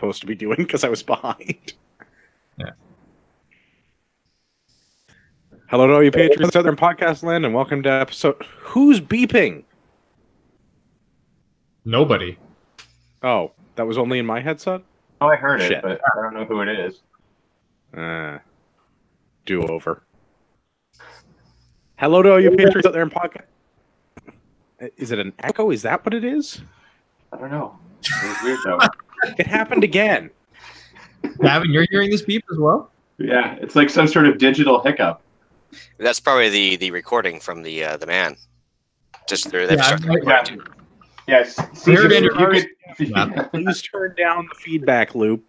supposed to be doing because I was behind. Yeah. Hello to all you patrons out there in podcast land, and welcome to episode... Who's beeping? Nobody. Oh, that was only in my headset? Oh, I heard Shit. it, but I don't know who it is. Do-over. Hello to all you patrons out there in podcast... Is it an echo? Is that what it is? I don't know. It was weird, though. It happened again. Gavin, you're hearing this beep as well? Yeah, it's like some sort of digital hiccup. That's probably the recording from the man. Just they're Yes. Please turn down the feedback loop.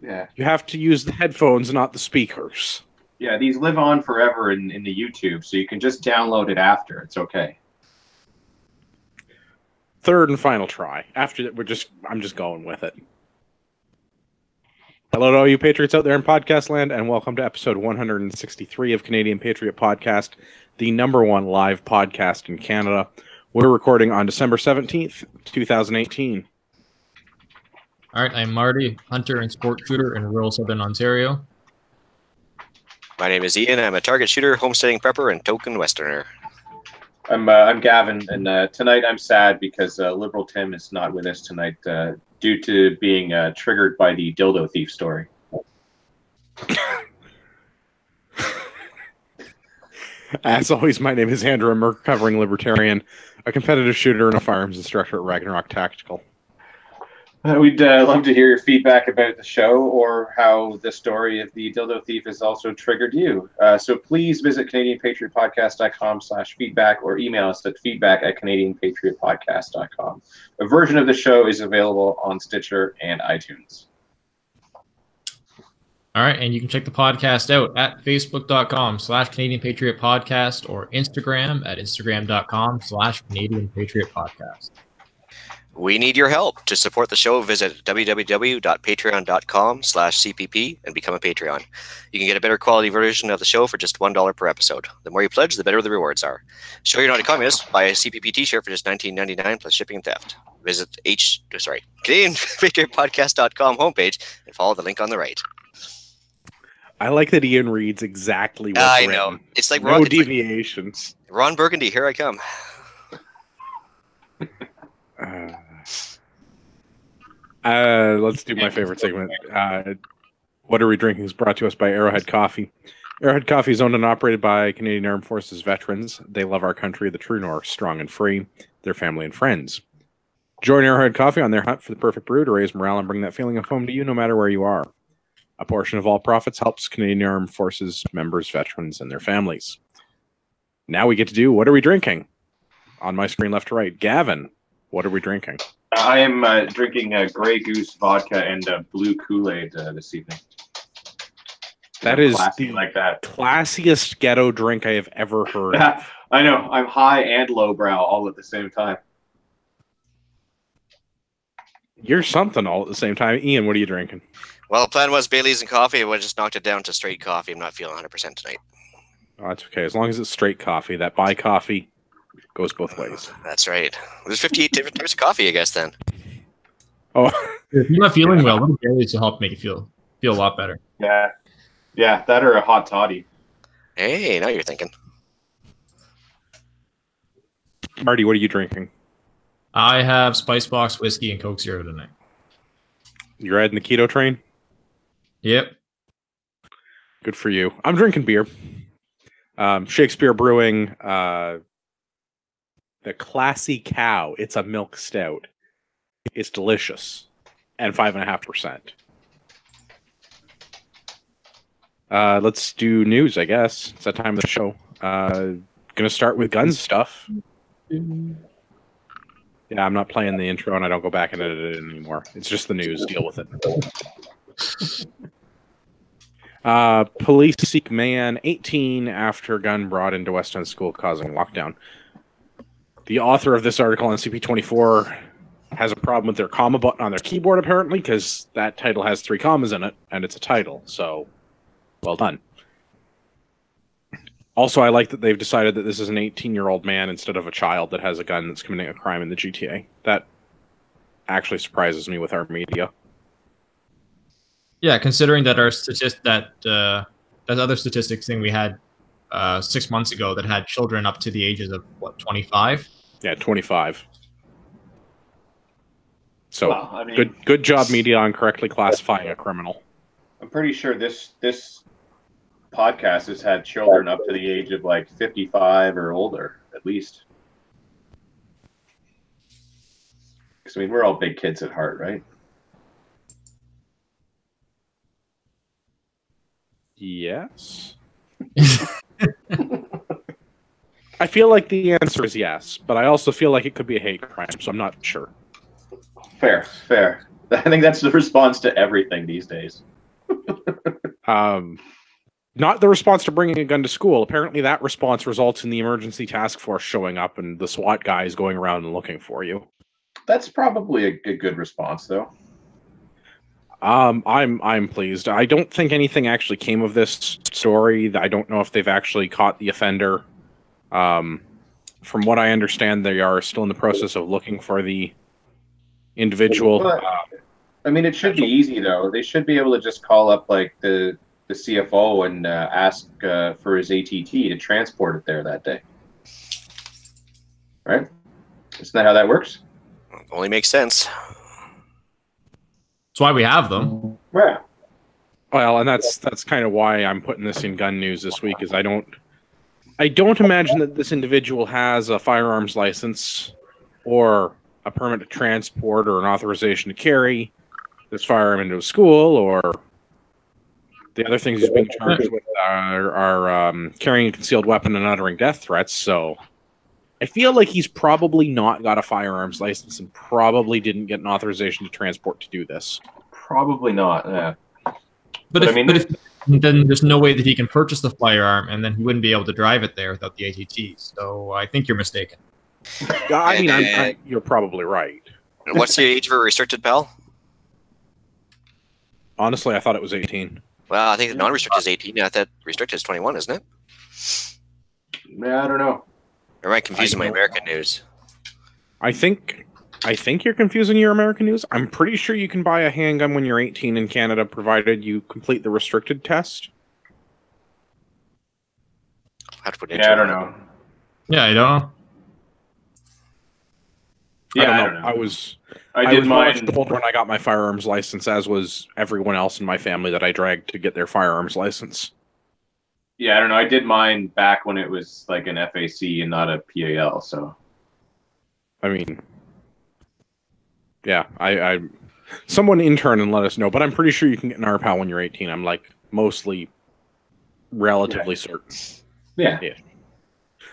Yeah. You have to use the headphones, not the speakers. Yeah, these live on forever in the YouTube, so you can just download it after. It's okay. Third and final try. After that, I'm just going with it. Hello to all you Patriots out there in podcast land, and welcome to episode 163 of Canadian Patriot Podcast, the #1 live podcast in Canada. We're recording on December 17th, 2018. All right, I'm Marty, hunter and sport shooter in rural southern Ontario. My name is Ian. I'm a target shooter, homesteading prepper, and token westerner. I'm Gavin, and tonight I'm sad because Liberal Tim is not with us tonight due to being triggered by the dildo thief story. As always, my name is Andrew. I'm a recovering libertarian, a competitive shooter, and a firearms instructor at Ragnarok Tactical. We'd love to hear your feedback about the show or how the story of the dildo thief has also triggered you. So please visit CanadianPatriotPodcast.com/feedback or email us at feedback@CanadianPatriotPodcast.com. A version of the show is available on Stitcher and iTunes. All right, and you can check the podcast out at Facebook.com/Canadian Patriot Podcast or Instagram at Instagram.com/Canadian Patriot Podcast. We need your help. To support the show, visit www.patreon.com/CPP and become a Patreon. You can get a better quality version of the show for just $1 per episode. The more you pledge, the better the rewards are. Show you're not a communist. Buy a CPP t-shirt for just $19.99 plus shipping and theft. Visit CanadianPatriotPodcast.com homepage and follow the link on the right. I like that Ian reads exactly what's I written. know. It's like no deviations. Like Ron Burgundy, here I come. Let's do my favorite segment. What Are We Drinking is brought to us by Arrowhead Coffee. Arrowhead Coffee is owned and operated by Canadian Armed Forces veterans. They love our country, the true north, strong and free, their family and friends. Join Arrowhead Coffee on their hunt for the perfect brew to raise morale and bring that feeling of home to you no matter where you are. A portion of all profits helps Canadian Armed Forces members, veterans, and their families. Now we get to do What Are We Drinking? On my screen left to right. Gavin, what are we drinking? I am drinking Grey Goose vodka and blue Kool-Aid this evening. That is Classy the like that. classiest ghetto drink I have ever heard. I know. I'm high and lowbrow all at the same time. You're something all at the same time. Ian, what are you drinking? Well, the plan was Bailey's and coffee. I just knocked it down to straight coffee. I'm not feeling 100% tonight. Oh, that's okay. As long as it's straight coffee. That buy coffee goes both ways. That's right. There's 58 different types of coffee, I guess, then. Oh, If you're not feeling well, little berries will help make you feel a lot better. Yeah, that or a hot toddy. Hey, now you're thinking. Marty, what are you drinking? I have Spicebox whiskey and Coke Zero tonight. You're riding the keto train? Yep. Good for you. I'm drinking beer. Shakespeare Brewing, the Classy Cow. It's a milk stout. It's delicious. And 5.5%. Let's do news, I guess. It's that time of the show. Gonna start with guns stuff. Yeah, I'm not playing the intro and I don't go back and edit it anymore. It's just the news. Deal with it. Police seek man 18 after gun brought into West End school causing lockdown. The author of this article on CP24 has a problem with their comma button on their keyboard, apparently, because that title has 3 commas in it, and it's a title. So, well done. Also, I like that they've decided that this is an 18-year-old man instead of a child that has a gun that's committing a crime in the GTA. That actually surprises me with our media. Yeah, considering that our that other statistics thing we had 6 months ago that had children up to the ages of what 25. Yeah, 25. So Well, I mean, good job, media, on correctly classifying a criminal. I'm pretty sure this podcast has had children up to the age of like 55 or older, at least. Because I mean, we're all big kids at heart, right? Yes. I feel like the answer is yes, but I also feel like it could be a hate crime, so I'm not sure. Fair. I think that's the response to everything these days. Not the response to bringing a gun to school. Apparently that response results in the emergency task force showing up and the SWAT guys going around and looking for you. That's probably a good response, though. I'm pleased. I don't think anything actually came of this story. I don't know if they've actually caught the offender. From what I understand, they are still in the process of looking for the individual. But, I mean, it should be easy, though. They should be able to just call up like the CFO and ask for his ATT to transport it there that day. Right? Isn't that how that works? Only makes sense. That's why we have them. Yeah. Well, and that's kind of why I'm putting this in gun news this week, is I don't imagine that this individual has a firearms license or a permit to transport or an authorization to carry this firearm into a school, or the other things he's being charged with are carrying a concealed weapon and uttering death threats. So I feel like he's probably not got a firearms license and probably didn't get an authorization to transport to do this. Probably not. Yeah. But then there's no way that he can purchase the firearm, and then he wouldn't be able to drive it there without the ATT. So I think you're mistaken. I mean, you're probably right. What's the age of a restricted, pal? Honestly, I thought it was 18. Well, I think the non-restricted is 18. I thought restricted is 21, isn't it? Yeah, I don't know. Or am I confusing my American news? I think you're confusing your American news. I'm pretty sure you can buy a handgun when you're 18 in Canada, provided you complete the restricted test. I have to put Yeah, I don't know. Yeah, I don't know. Yeah, I don't know. I was told when I got my firearms license, as was everyone else in my family that I dragged to get their firearms license. Yeah, I don't know. I did mine back when it was like an FAC and not a PAL. So, I mean, yeah, I someone intern and let us know, but I'm pretty sure you can get an RPAL when you're 18. I'm like mostly relatively certain. Yeah.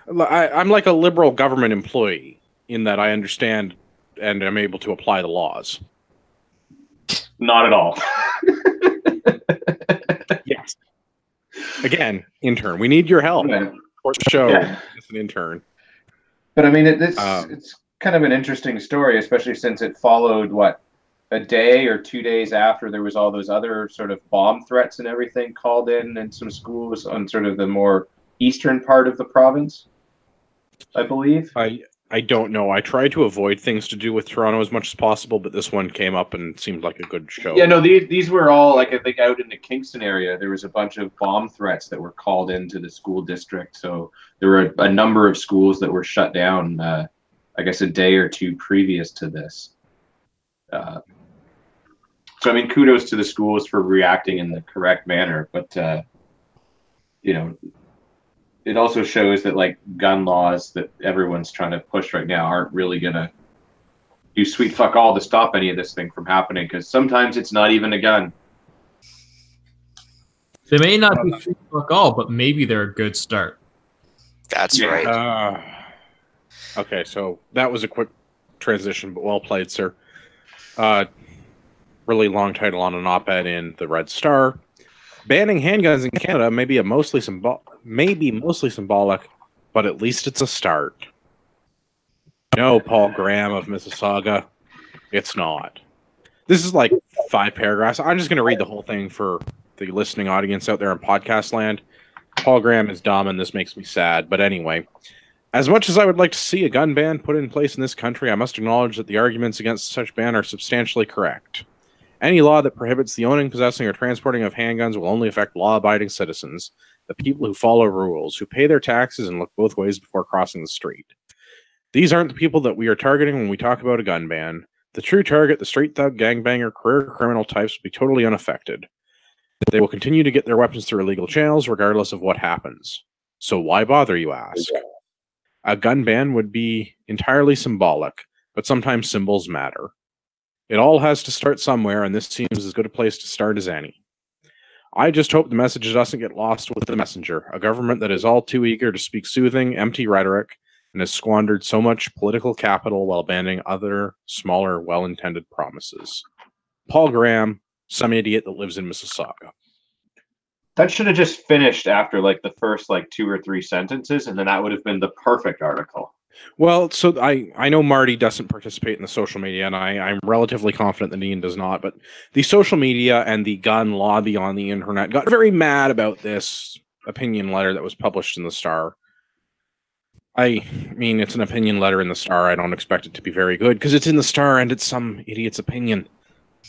I'm like a liberal government employee in that I understand and am able to apply the laws. Not at all. Yes. Again, intern. We need your help for the show. Yeah. As an intern. But I mean, it's kind of an interesting story, especially since it followed a day or 2 days after there was all those other sort of bomb threats and everything called in some schools on sort of the more eastern part of the province, I believe. I don't know. I try to avoid things to do with Toronto as much as possible, but this one came up and seemed like a good show. Yeah, no, these were all, like, I think out in the Kingston area, there was a bunch of bomb threats that were called into the school district. So there were a number of schools that were shut down, I guess, a day or two previous to this. So, I mean, kudos to the schools for reacting in the correct manner. But, you know, it also shows that, like, gun laws that everyone's trying to push right now aren't really going to do sweet fuck all to stop any of this thing from happening, because sometimes it's not even a gun. They may not be sweet fuck all, but maybe they're a good start. That's right. Okay, so that was a quick transition, but well played, sir. Really long title on an op-ed in the Red Star. Banning handguns in Canada may be mostly symbolic, but at least it's a start. No, Paul Graham of Mississauga, it's not. This is like 5 paragraphs. I'm just going to read the whole thing for the listening audience out there in podcast land. Paul Graham is dumb, and this makes me sad. But anyway, as much as I would like to see a gun ban put in place in this country, I must acknowledge that the arguments against such ban are substantially correct. Any law that prohibits the owning, possessing, or transporting of handguns will only affect law-abiding citizens, the people who follow rules, who pay their taxes and look both ways before crossing the street. These aren't the people that we are targeting when we talk about a gun ban. The true target, the street thug, gangbanger, career criminal types, will be totally unaffected. They will continue to get their weapons through illegal channels regardless of what happens. So why bother, you ask? A gun ban would be entirely symbolic, but sometimes symbols matter. It all has to start somewhere, and this seems as good a place to start as any. I just hope the message doesn't get lost with the messenger, a government that is all too eager to speak soothing, empty rhetoric, and has squandered so much political capital while abandoning other, smaller, well-intended promises. Paul Graham, some idiot that lives in Mississauga. That should have just finished after like the first like 2 or 3 sentences, and then that would have been the perfect article. Well, so I know Marty doesn't participate in the social media, and I'm relatively confident that Ian does not, but the social media and the gun lobby on the internet got very mad about this opinion letter that was published in the Star. I mean, it's an opinion letter in the Star. I don't expect it to be very good, because it's in the Star and it's some idiot's opinion.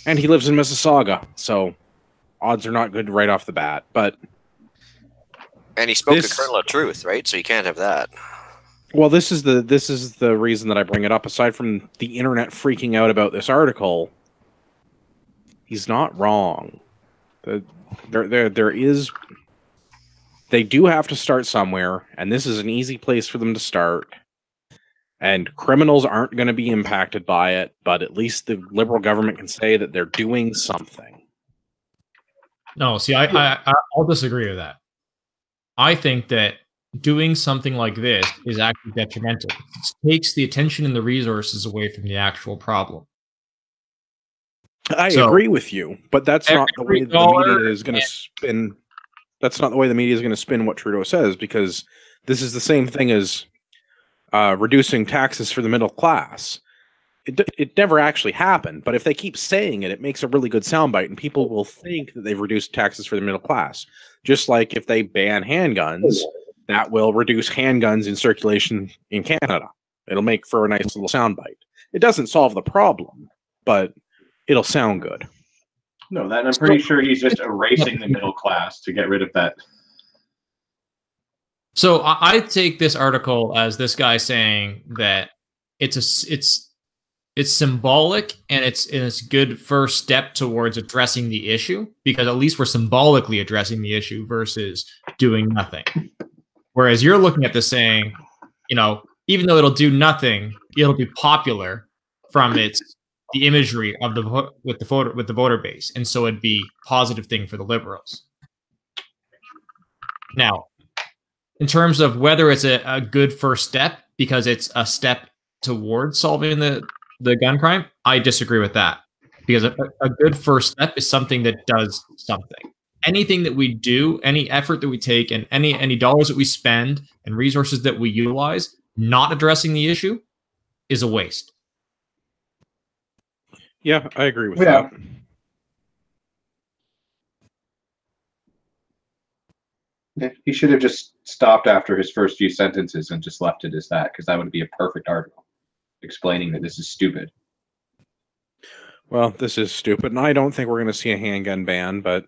And he lives in Mississauga, so odds are not good right off the bat, but... And he spoke the kernel of truth, right? So you can't have that. Well, this is the reason that I bring it up. Aside from the internet freaking out about this article, he's not wrong. There is... They do have to start somewhere, and this is an easy place for them to start. And criminals aren't going to be impacted by it, but at least the Liberal government can say that they're doing something. No, see, I'll disagree with that. I think that doing something like this is actually detrimental. It takes the attention and the resources away from the actual problem. I agree with you, but that's not the way the media is going to spin. That's not the way the media is going to spin what Trudeau says, because this is the same thing as reducing taxes for the middle class. It never actually happened, but if they keep saying it, it makes a really good soundbite, and people will think that they've reduced taxes for the middle class. Just like if they ban handguns, that will reduce handguns in circulation in Canada. It'll make for a nice little soundbite. It doesn't solve the problem, but it'll sound good. No, that I'm pretty sure he's just erasing the middle class to get rid of that. So I take this article as this guy saying that it's symbolic, and it's a good first step towards addressing the issue, because at least we're symbolically addressing the issue versus doing nothing. Whereas you're looking at this saying, you know, even though it'll do nothing, it'll be popular from the imagery of with the voter base, and so it'd be a positive thing for the Liberals. Now, in terms of whether it's a good first step because it's a step towards solving the gun crime, I disagree with that, because a good first step is something that does something. Anything that we do, any effort that we take, and any dollars that we spend and resources that we utilize not addressing the issue is a waste. Yeah, I agree with that. Yeah, he should have just stopped after his first few sentences and just left it as that, because that would be a perfect article explaining that this is stupid. Well, this is stupid, and I don't think we're going to see a handgun ban, but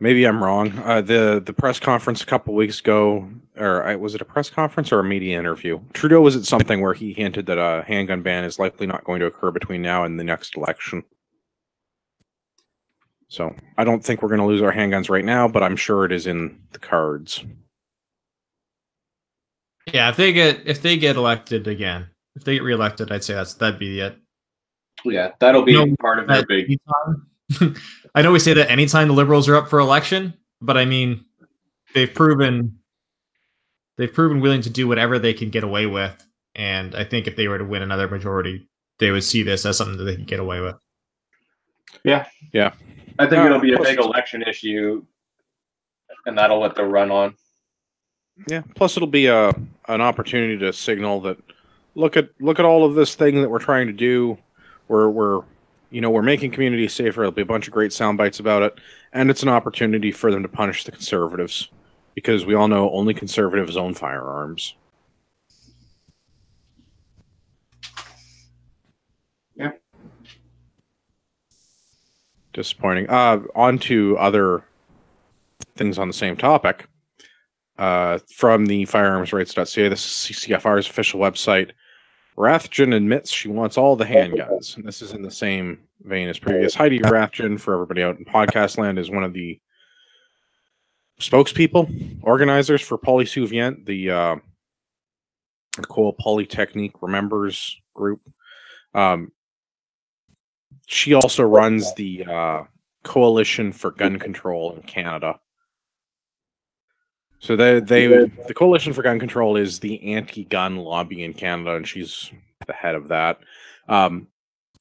maybe I'm wrong. The press conference a couple weeks ago, or was it a press conference or a media interview? Trudeau was at something where he hinted that a handgun ban is likely not going to occur between now and the next election. So I don't think we're going to lose our handguns right now, but I'm sure it is in the cards. Yeah, if they get elected again, if they get reelected, I'd say that'd be it. Yeah, that'll be part of their big. I know we say that anytime the Liberals are up for election, but I mean, they've proven willing to do whatever they can get away with, and I think if they were to win another majority, they would see this as something that they can get away with. Yeah, yeah. I think it'll be a big election issue, and that'll let them run on. Yeah. Plus, it'll be an opportunity to signal that look at all of this thing that we're trying to do. We're making communities safer. There'll be a bunch of great sound bites about it, and it's an opportunity for them to punish the conservatives, because we all know only conservatives own firearms. Yeah. Disappointing. On to other things on the same topic. From the firearmsrights.ca, this is CCFR's official website. Rathjen admits she wants all the handguns. And this is in the same vein as previous. Heidi Rathjen, for everybody out in podcast land, is one of the spokespeople, organizers for Polysouvient, the Ecole Polytechnique Remembers group. She also runs the Coalition for Gun Control in Canada. So the Coalition for Gun Control is the anti-gun lobby in Canada, and she's the head of that.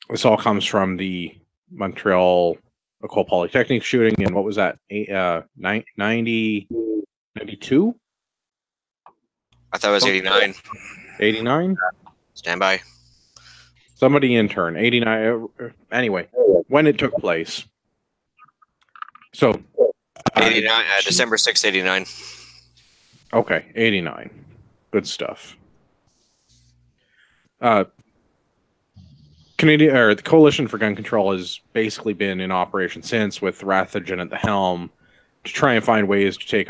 This all comes from the Montreal Ecole Polytechnique shooting, and what was that? 92? I thought it was 89. 89? Stand by. Somebody intern. 89. Anyway, when it took place. So 89, December 6th, 89. Okay, 89. Good stuff. Canadian, or the Coalition for Gun Control, has basically been in operation since, with Rathjen at the helm, to try and find ways to take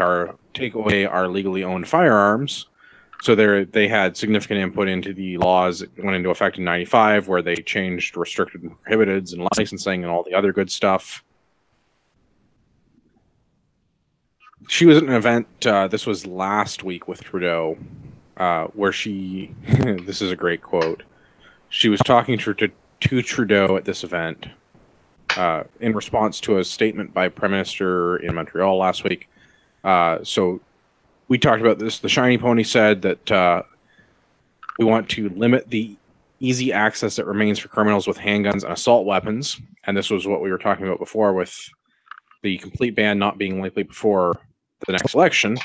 away our legally owned firearms. So they had significant input into the laws that went into effect in '95, where they changed restricted and prohibiteds and licensing and all the other good stuff. She was at an event, this was last week with Trudeau, where she, this is a great quote, she was talking to Trudeau at this event in response to a statement by Prime Minister in Montreal last week. So we talked about this. The Shiny Pony said that we want to limit the easy access that remains for criminals with handguns and assault weapons. And this was what we were talking about before, with the complete ban not being likely before the next election.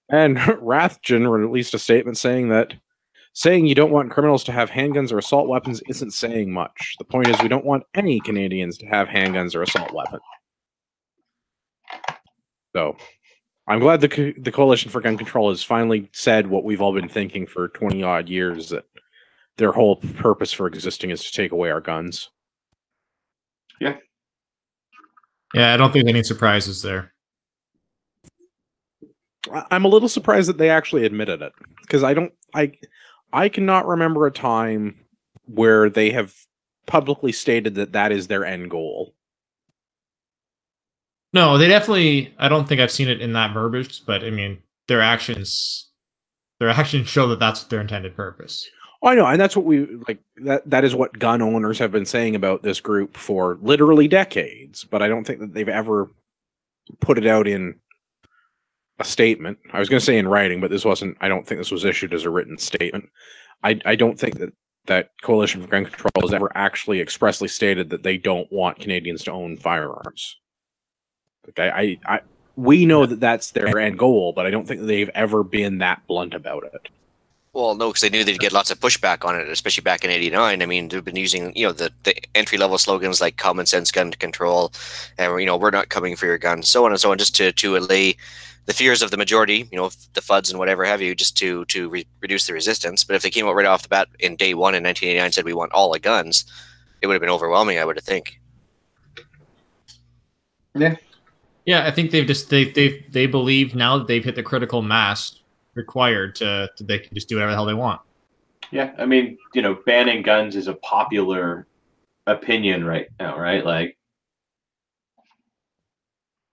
And Rathjen released a statement saying that saying you don't want criminals to have handguns or assault weapons isn't saying much. The point is we don't want any Canadians to have handguns or assault weapons. So I'm glad the Coalition for Gun Control has finally said what we've all been thinking for 20-odd years, that their whole purpose for existing is to take away our guns. Yeah. Yeah, I don't think any surprises there. I'm a little surprised that they actually admitted it, because I cannot remember a time where they have publicly stated that that is their end goal. No, they definitely, I don't think I've seen it in that verbiage, but I mean, their actions show that that's their intended purpose. Oh, I know, and that's what we like. That is what gun owners have been saying about this group for literally decades. But I don't think that they've ever put it out in a statement. I was going to say in writing, but this wasn't. I don't think this was issued as a written statement. I don't think that Coalition for Gun Control has ever actually expressly stated that they don't want Canadians to own firearms. Okay, we know that that's their end goal, but I don't think they've ever been that blunt about it. Well, no, because they knew they'd get lots of pushback on it, especially back in '89. I mean, they've been using, the entry-level slogans like "common sense gun control," and we're not coming for your gun, so on and so on, just to allay the fears of the majority, the FUDs and whatever have you, just to reduce the resistance. But if they came out right off the bat in day one in 1989 and said we want all the guns, it would have been overwhelming, I would think. Yeah. Yeah, I think they believe now that they've hit the critical mass required they can just do whatever the hell they want. Yeah, I mean, banning guns is a popular opinion right now, right? Like,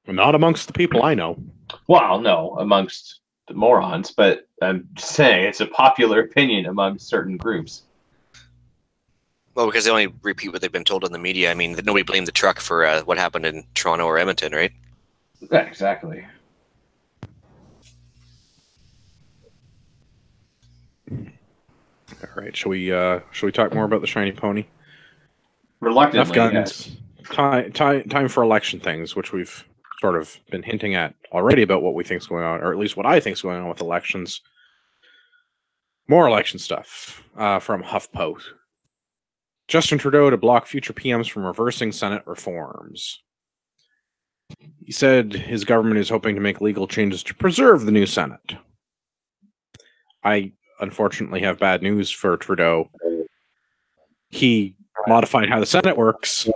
not amongst the people I know. Well, no, amongst the morons, but I'm just saying it's a popular opinion among certain groups. Well, because they only repeat what they've been told in the media. I mean, nobody blamed the truck for what happened in Toronto or Edmonton, right? Yeah, exactly. All right, shall we talk more about the Shiny Pony? Reluctantly, enough guns. Yes. Time for election things, which we've sort of been hinting at already about what we think is going on, or at least what I think is going on with elections. More election stuff from HuffPost. Justin Trudeau to block future PMs from reversing Senate reforms. He said his government is hoping to make legal changes to preserve the new Senate. I unfortunately have bad news for Trudeau. He modified how the Senate works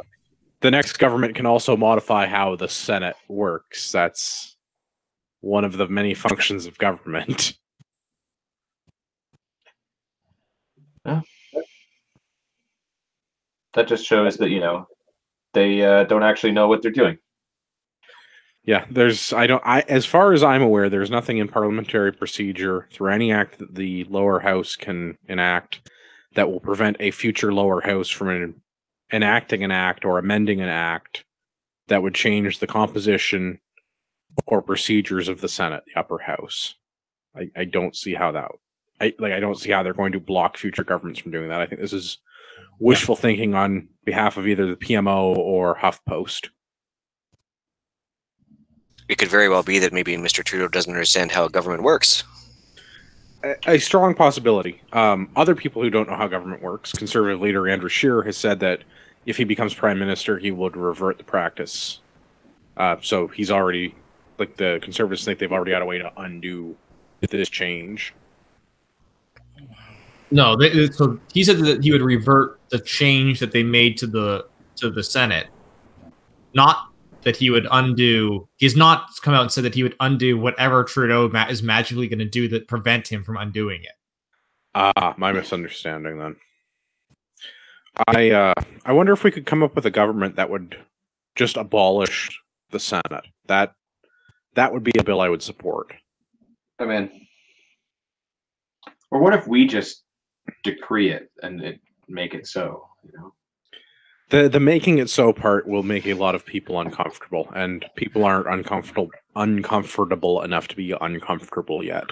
the next government can also modify how the Senate works. That's one of the many functions of government. Yeah. That just shows that, they don't actually know what they're doing. Yeah, as far as I'm aware, there's nothing in parliamentary procedure through any act that the lower house can enact that will prevent a future lower house from enacting an act or amending an act that would change the composition or procedures of the Senate, the upper house. I don't see how that. I don't see how they're going to block future governments from doing that. I think this is wishful thinking on behalf of either the PMO or HuffPost. It could very well be that maybe Mr. Trudeau doesn't understand how government works. A strong possibility. Other people who don't know how government works, Conservative leader Andrew Scheer has said that if he becomes prime minister, he would revert the practice. So he's already, like, the Conservatives think they've already got a way to undo this change. No, so he said that he would revert the change that they made to the Senate, not that he would undo. He's not come out and said that he would undo whatever Trudeau is magically going to do that prevent him from undoing it. My misunderstanding then. I wonder if we could come up with a government that would just abolish the Senate. That would be a bill I would support. I mean, or what if we just decree it and make it so, The making it so part will make a lot of people uncomfortable, and people aren't uncomfortable enough to be uncomfortable yet.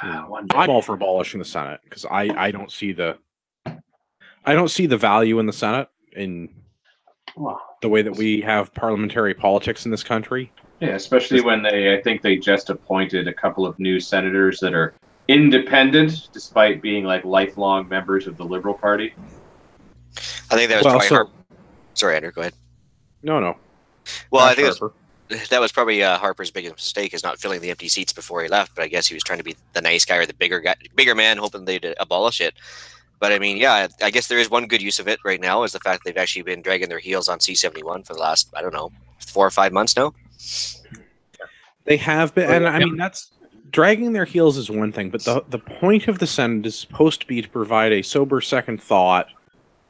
I'm all for abolishing the Senate because I don't see the value in the Senate in the way that we have parliamentary politics in this country. Yeah, especially when I think they just appointed a couple of new senators that are independent, despite being like lifelong members of the Liberal Party. I think that was probably Sorry, Andrew, go ahead. No. Well, I think that was probably Harper's biggest mistake, is not filling the empty seats before he left. But I guess he was trying to be the nice guy or the bigger man, hoping they'd abolish it. But I mean, yeah, I guess there is one good use of it right now, is the fact that they've actually been dragging their heels on C-71 for the last, 4 or 5 months now. They have been, and I mean, that's dragging their heels is one thing, but the point of the Senate is supposed to be to provide a sober second thought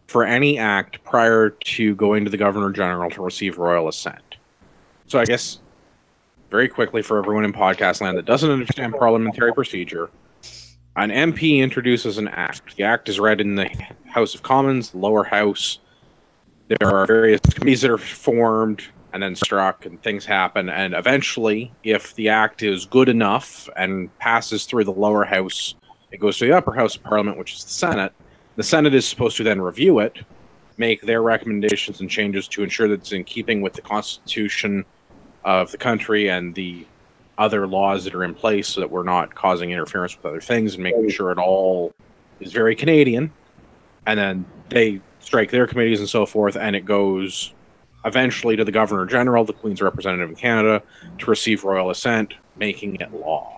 for any act prior to going to the Governor General to receive royal assent. So I guess, very quickly for everyone in podcast land that doesn't understand parliamentary procedure, an MP introduces an act. The act is read in the House of Commons, the lower house. There are various committees that are formed and then struck, and things happen. And eventually, if the act is good enough and passes through the lower house, it goes to the upper house of Parliament, which is the Senate. The Senate is supposed to then review it, make their recommendations and changes to ensure that it's in keeping with the Constitution of the country and the other laws that are in place, so that we're not causing interference with other things, and making sure it all is very Canadian. And then they strike their committees and so forth, and it goes eventually to the Governor General, the Queen's representative in Canada, to receive royal assent, making it law.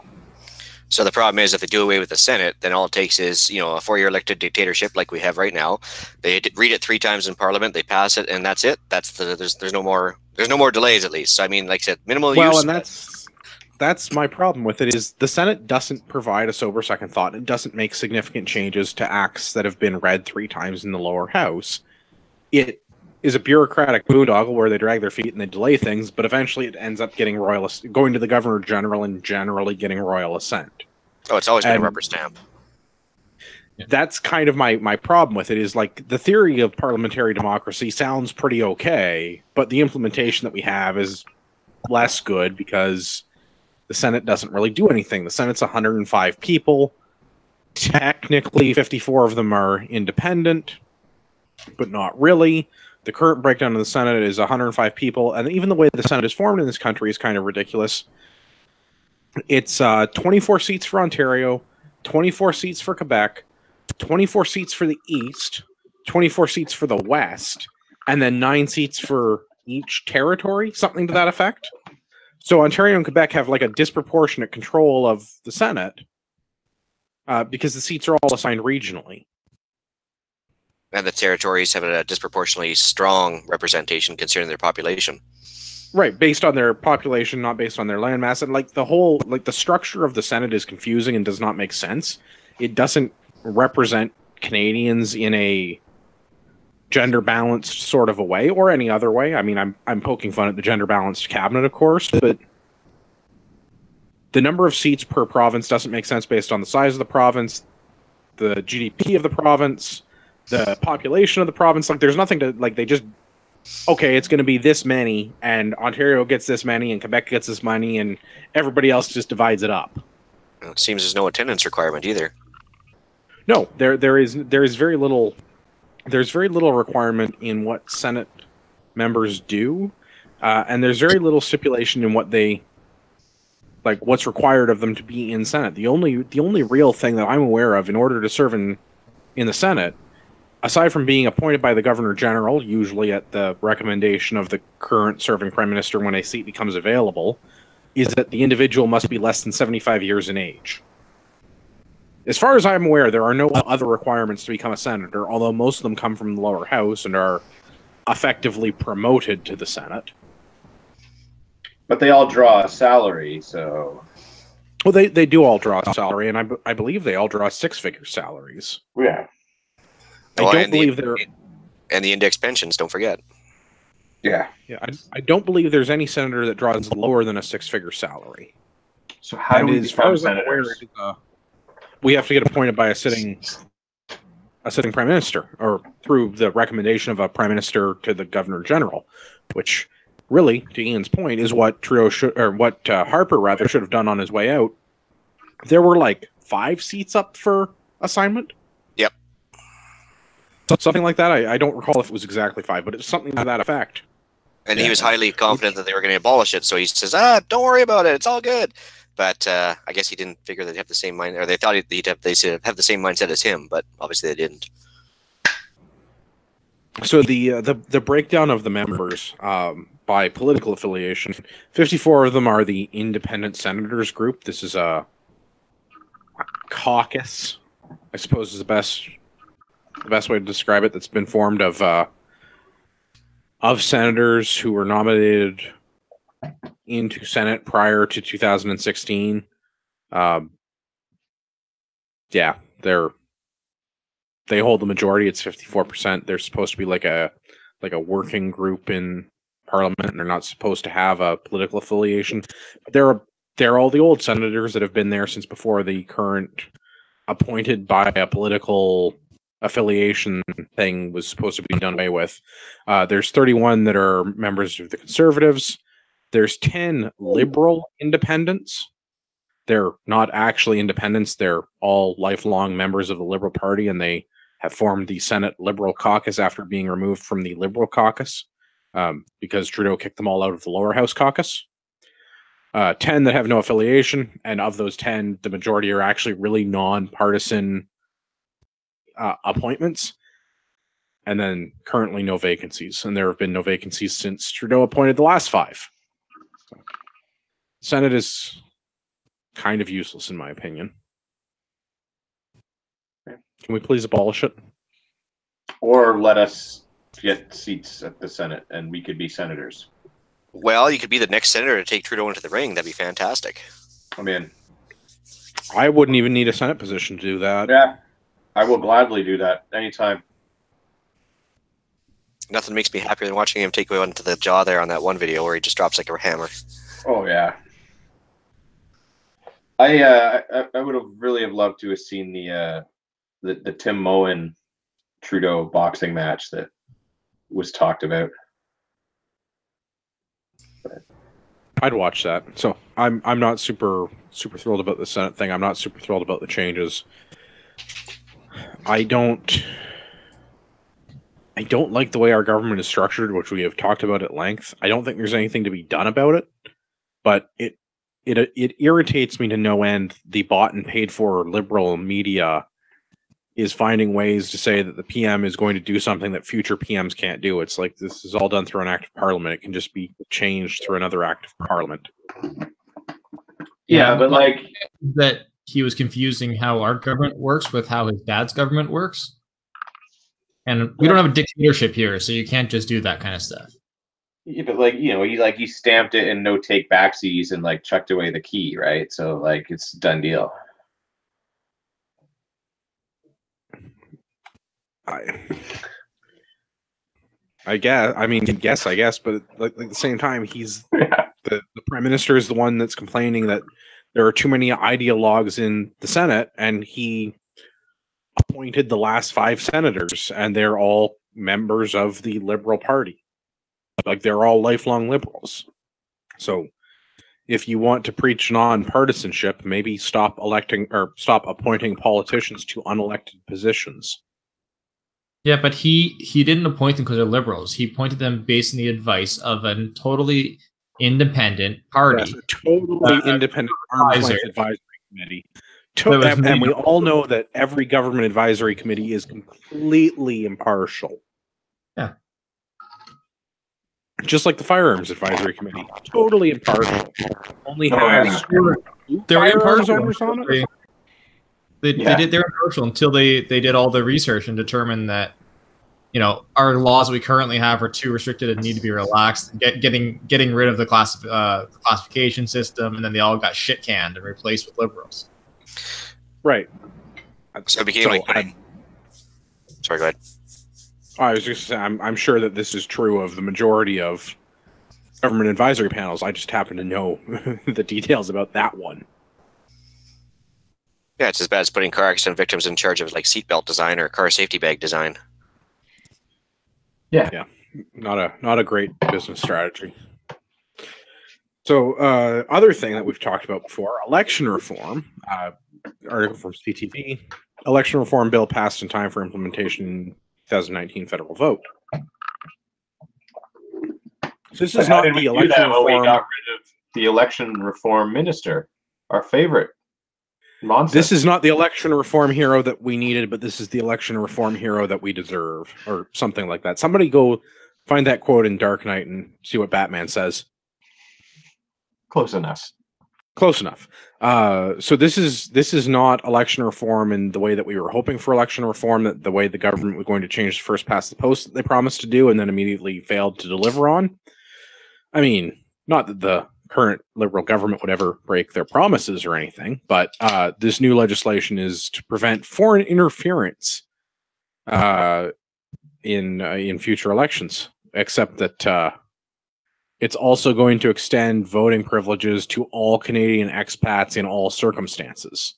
So the problem is, if they do away with the Senate, then all it takes is, a 4-year elected dictatorship like we have right now. They read it 3 times in Parliament, they pass it, and that's it. There's no more delays, at least. So I mean, like I said, minimal use. And that's my problem with it, is the Senate doesn't provide a sober second thought. It doesn't make significant changes to acts that have been read 3 times in the lower house. It is a bureaucratic boondoggle where they drag their feet and they delay things, but eventually it ends up getting going to the Governor General and generally getting royal assent. Oh, it's always been a rubber stamp. That's kind of my problem with it, is like the theory of parliamentary democracy sounds pretty okay, but the implementation that we have is less good because the Senate doesn't really do anything. The Senate's 105 people. Technically, 54 of them are independent, but not really. The current breakdown of the Senate is 105 people, and even the way the Senate is formed in this country is kind of ridiculous. It's 24 seats for Ontario, 24 seats for Quebec, 24 seats for the East, 24 seats for the West, and then 9 seats for each territory, something to that effect. So Ontario and Quebec have like a disproportionate control of the Senate because the seats are all assigned regionally. And the territories have a disproportionately strong representation considering their population. Right, based on their population, not based on their landmass, and like the structure of the Senate is confusing and does not make sense. It doesn't represent Canadians in a gender balanced sort of a way, or any other way. I mean, I'm poking fun at the gender balanced cabinet, of course, but the number of seats per province doesn't make sense based on the size of the province, the GDP of the province, the population of the province. Like, there's nothing to, like, they just, okay, it's going to be this many, and Ontario gets this many, and Quebec gets this money, and everybody else just divides it up. It seems there's no attendance requirement either. No, there is very little. There's very little requirement in what Senate members do, and there's very little stipulation in what they, like, what's required of them to be in Senate. The only real thing that I'm aware of in order to serve in the Senate, aside from being appointed by the Governor General, usually at the recommendation of the current serving Prime Minister when a seat becomes available, is that the individual must be less than 75 years in age. As far as I'm aware, there are no other requirements to become a senator, although most of them come from the lower house and are effectively promoted to the Senate. But they all draw a salary, so... Well, they do all draw a salary, and I believe they all draw six-figure salaries. Yeah. I don't believe they're... And the index pensions, don't forget. Yeah. Yeah, I don't believe there's any senator that draws lower than a six-figure salary. So how do we become senators? We have to get appointed by a sitting prime minister, or through the recommendation of a prime minister to the governor general, which really, to Ian's point, is what Trudeau should, or what Harper rather should have done on his way out. There were like 5 seats up for assignment. Yep. Something like that. I don't recall if it was exactly 5, but it's something to that effect. And he was highly confident that they were going to abolish it, so he says, don't worry about it, it's all good. But I guess he didn't figure they'd have the same mind, or they thought they have the same mindset as him, but obviously they didn't. So the breakdown of the members by political affiliation, 54 of them are the independent senators group. This is a caucus, I suppose, is the best way to describe it. That's been formed of senators who were nominated into Senate prior to 2016. Yeah, they hold the majority. It's 54%. They're supposed to be like a working group in Parliament, and they're not supposed to have a political affiliation. But they're all the old senators that have been there since before the current appointed by a political affiliation thing was supposed to be done away with. There's 31 that are members of the Conservatives. There's 10 Liberal independents. They're not actually independents. They're all lifelong members of the Liberal Party, and they have formed the Senate Liberal Caucus after being removed from the Liberal Caucus because Trudeau kicked them all out of the lower house caucus. 10 that have no affiliation, and of those 10, the majority are actually really non-partisan appointments. And then currently no vacancies, and there have been no vacancies since Trudeau appointed the last 5. Senate is kind of useless, in my opinion. Can we please abolish it? Or let us get seats at the Senate, and we could be senators. Well, you could be the next senator to take Trudeau into the ring. That'd be fantastic. I'm in. I wouldn't even need a Senate position to do that. Yeah, I will gladly do that anytime. Nothing makes me happier than watching him take one to the jaw there on that one video where he just drops like a hammer. Oh yeah. I would have really loved to have seen the Tim Moen Trudeau boxing match that was talked about. But I'd watch that. So I'm not super thrilled about the Senate thing. I'm not super thrilled about the changes. I don't like the way our government is structured, which we have talked about at length. I don't think there's anything to be done about it, but it irritates me to no end. The bought and paid for liberal media is finding ways to say that the PM is going to do something that future PMs can't do. It's like this is all done through an act of parliament. It can just be changed through another act of parliament. yeah, but like that he was confusing how our government works with how his dad's government works. And we don't have a dictatorship here, so you can't just do that kind of stuff. Yeah, but like he stamped it and no take backsies and like chucked away the key, right? So like it's a done deal. I guess. I mean, I guess, but like at the same time, he's the prime minister is the one that's complaining that there are too many ideologues in the Senate, and he appointed the last 5 senators, and they're all members of the Liberal Party. Like they're all lifelong liberals. So if you want to preach non-partisanship, maybe stop appointing politicians to unelected positions. Yeah, but he didn't appoint them because they're liberals. He appointed them based on the advice of a totally independent party. Yes, a totally independent arm's length advisory committee. And we all know that every government advisory committee is completely impartial. Yeah. Just like the firearms advisory committee. Totally impartial. Only has they're impartial on it. They're impartial until they did all the research and determined that, you know, our laws we currently have are too restricted and need to be relaxed. Getting rid of the classification system, and then they all got shit canned and replaced with liberals. Right. So it became sorry, go ahead. I was just saying, I'm sure that this is true of the majority of government advisory panels. I just happen to know the details about that one. Yeah, it's as bad as putting car accident victims in charge of like seatbelt design or car safety bag design. Yeah, not a great business strategy. So, other thing that we've talked about before, election reform. Article from CTV: election reform bill passed in time for implementation in 2019 federal vote. So this is not the election reform. We got rid of the election reform minister, our favorite. Nonsense. This is not the election reform hero that we needed, but this is the election reform hero that we deserve, or something like that. Somebody go find that quote in Dark Knight and see what Batman says. Close enough. Close enough. So this is not election reform in the way that we were hoping for election reform, that the way the government was going to change the first past the post that they promised to do and then immediately failed to deliver on. I mean, not that the current Liberal government would ever break their promises or anything, but this new legislation is to prevent foreign interference in future elections, except that it's also going to extend voting privileges to all Canadian expats in all circumstances.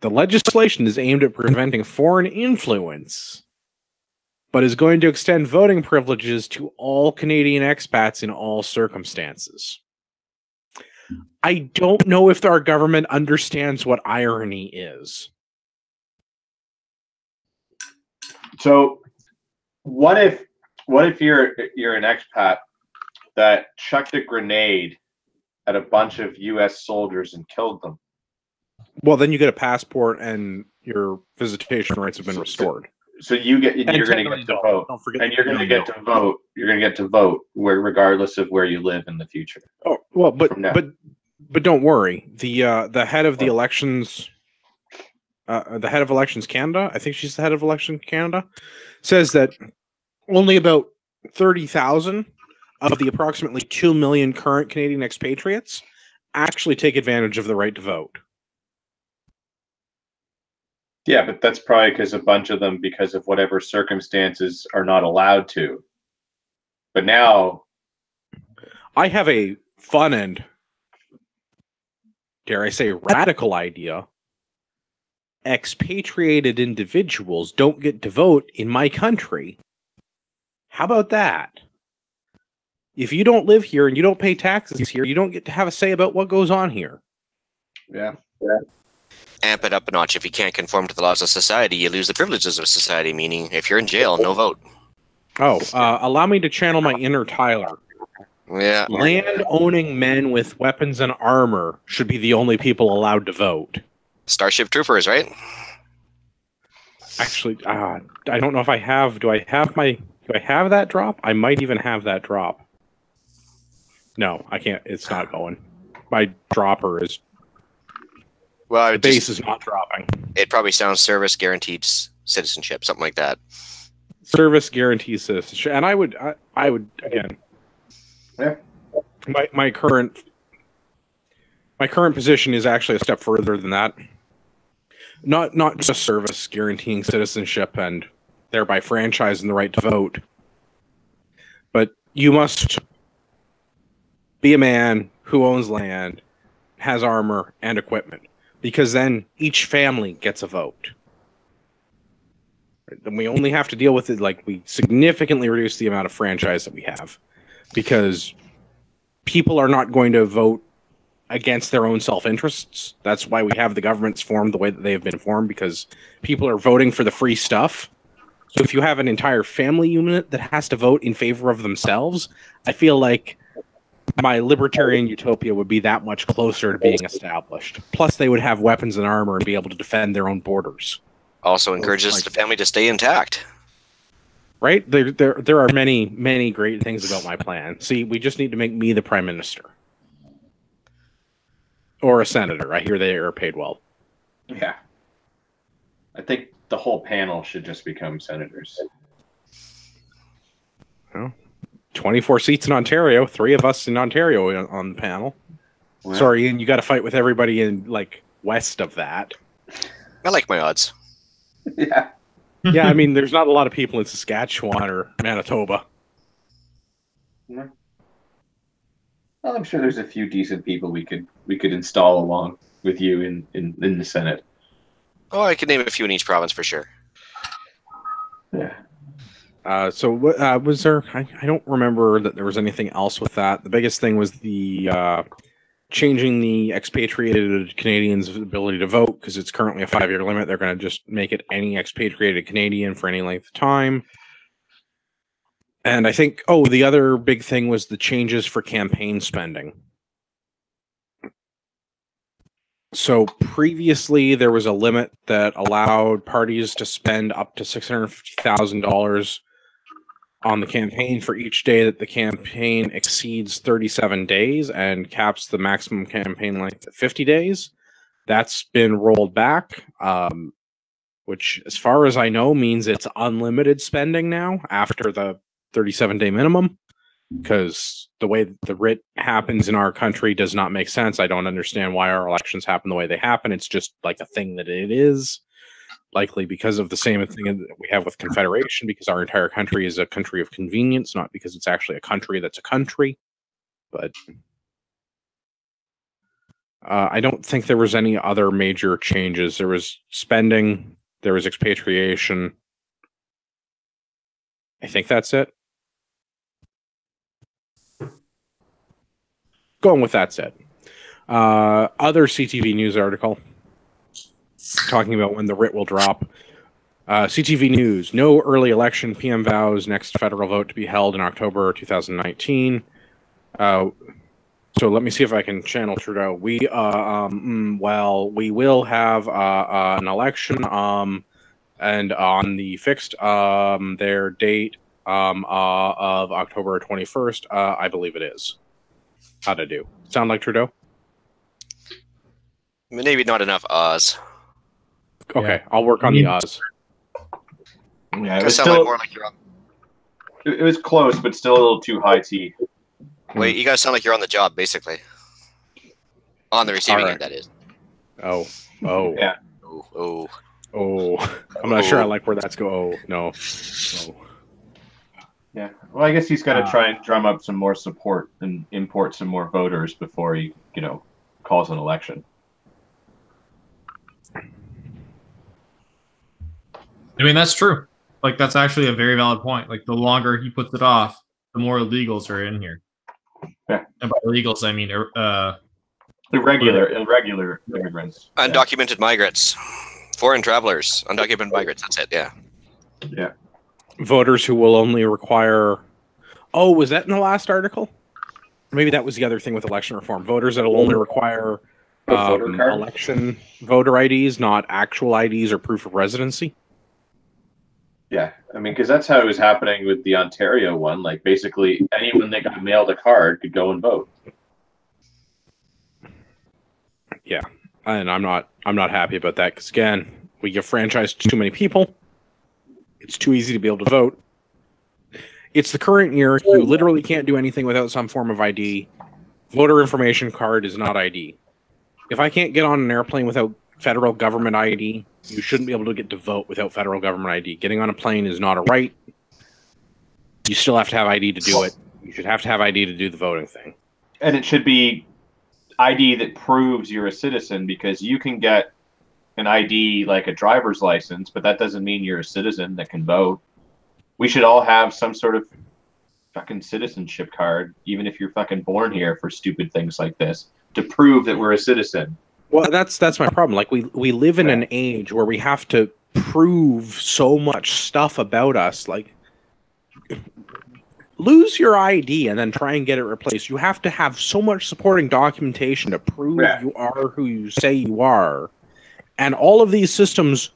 The legislation is aimed at preventing foreign influence, but is going to extend voting privileges to all Canadian expats in all circumstances. I don't know if our government understands what irony is. So, what if you're an expat that chucked a grenade at a bunch of U.S. soldiers and killed them? Well, then you get a passport and your visitation rights have been restored. So you're going to get to vote, and you're going to get to vote. You're going to get to vote regardless of where you live in the future. Oh well, but don't worry. The head of the elections, the head of Elections Canada, I think she's the head of Elections Canada, says that only about 30,000 of the approximately 2 million current Canadian expatriates actually take advantage of the right to vote. Yeah, but that's probably because a bunch of them, because of whatever circumstances, are not allowed to. But now, I have a fun and, dare I say, radical idea. Expatriated individuals don't get to vote in my country. How about that? If you don't live here and you don't pay taxes here, you don't get to have a say about what goes on here. Yeah. Amp it up a notch. If you can't conform to the laws of society, you lose the privileges of society, meaning if you're in jail, no vote. Oh, allow me to channel my inner Tyler. Yeah. Land-owning men with weapons and armor should be the only people allowed to vote. Starship Troopers, right? Actually, I don't know if I have. Do I have that drop? I might even have that drop. No, I can't. It's not going. My dropper is. Well, the base is not dropping. It probably sounds service guaranteed citizenship, something like that. Service guarantees citizenship, and I would again. Yeah. My current position is actually a step further than that. Not just service guaranteeing citizenship and thereby franchising the right to vote, but you must be a man who owns land, has armor and equipment, because then each family gets a vote. Then we only have to deal with it, like, we significantly reduce the amount of franchise that we have, because people are not going to vote against their own self-interests. That's why we have the governments formed the way that they have been formed, because people are voting for the free stuff. So if you have an entire family unit that has to vote in favor of themselves, I feel like my libertarian utopia would be that much closer to being established. Plus, they would have weapons and armor and be able to defend their own borders. Also encourages the family to stay intact. Right? There are many great things about my plan. See, we just need to make me the prime minister. Or a senator. I hear they are paid well. Yeah. I think the whole panel should just become senators. Well, 24 seats in Ontario, 3 of us in Ontario on the panel. Wow. Sorry, Ian, you got to fight with everybody in, like, west of that. I like my odds. Yeah. Yeah, I mean, there's not a lot of people in Saskatchewan or Manitoba. Well, I'm sure there's a few decent people we could install along with you in the Senate. Oh, I could name a few in each province for sure. Yeah. So what was there? I don't remember that there was anything else with that. The biggest thing was the changing the expatriated Canadians' ability to vote, because it's currently a 5-year limit. They're going to just make it any expatriated Canadian for any length of time. And I think, the other big thing was the changes for campaign spending. So previously, there was a limit that allowed parties to spend up to $650,000 on the campaign for each day that the campaign exceeds 37 days and caps the maximum campaign length at 50 days. That's been rolled back, which, as far as I know, means it's unlimited spending now after the 37-day minimum, because the way the writ happens in our country does not make sense. I don't understand why our elections happen the way they happen. It's just like a thing that it is. Likely because of the same thing that we have with Confederation, because our entire country is a country of convenience, not because it's actually a country that's a country. But I don't think there was any other major changes. There was spending, there was expatriation. I think that's it. Going with that said, other CTV news article talking about when the writ will drop. CTV News, no early election. PM vows next federal vote to be held in October 2019. So let me see if I can channel Trudeau. We will have an election and on the fixed their date of October 21st. I believe it is. How'd I do? Sound like Trudeau? Maybe not enough Oz. Okay, Yeah. I'll work on the Oz. Yeah, It sound like more like you're on. it was close, but still a little too high T. Wait, you guys sound like you're on the job, basically. On the receiving Alright. end, that is. Oh. Yeah. Oh. I'm not sure I like where that's go. Oh, no. Oh. Yeah. Well, I guess he's got to try and drum up some more support and import some more voters before he, calls an election. I mean, that's true. Like, that's actually a very valid point. Like, the longer he puts it off, the more illegals are in here. Yeah. And by illegals, I mean Irregular immigrants. Undocumented migrants. Foreign travelers. Undocumented migrants, that's it, yeah. Yeah. Voters who will only require... Oh, was that in the last article? Maybe that was the other thing with election reform. Voters that will only require election voter IDs, not actual IDs or proof of residency. Yeah, I mean, because that's how it was happening with the Ontario one. Like, basically, anyone that got mailed a card could go and vote. Yeah, and I'm not happy about that, because again, we give franchise to too many people. It's too easy to be able to vote. It's the current year. You literally can't do anything without some form of ID. Voter information card is not ID. If I can't get on an airplane without federal government ID, you shouldn't be able to get to vote without federal government ID. Getting on a plane is not a right. You still have to have ID to do it. You should have to have ID to do the voting thing. And it should be ID that proves you're a citizen, because you can get an ID like a driver's license, but that doesn't mean you're a citizen that can vote. We should all have some sort of fucking citizenship card, even if you're fucking born here, for stupid things like this, to prove that we're a citizen. Well, that's my problem. Like we live in an age where we have to prove so much stuff about us. Like, lose your ID and then try and get it replaced. You have to have so much supporting documentation to prove you are who you say you are. And all of these systems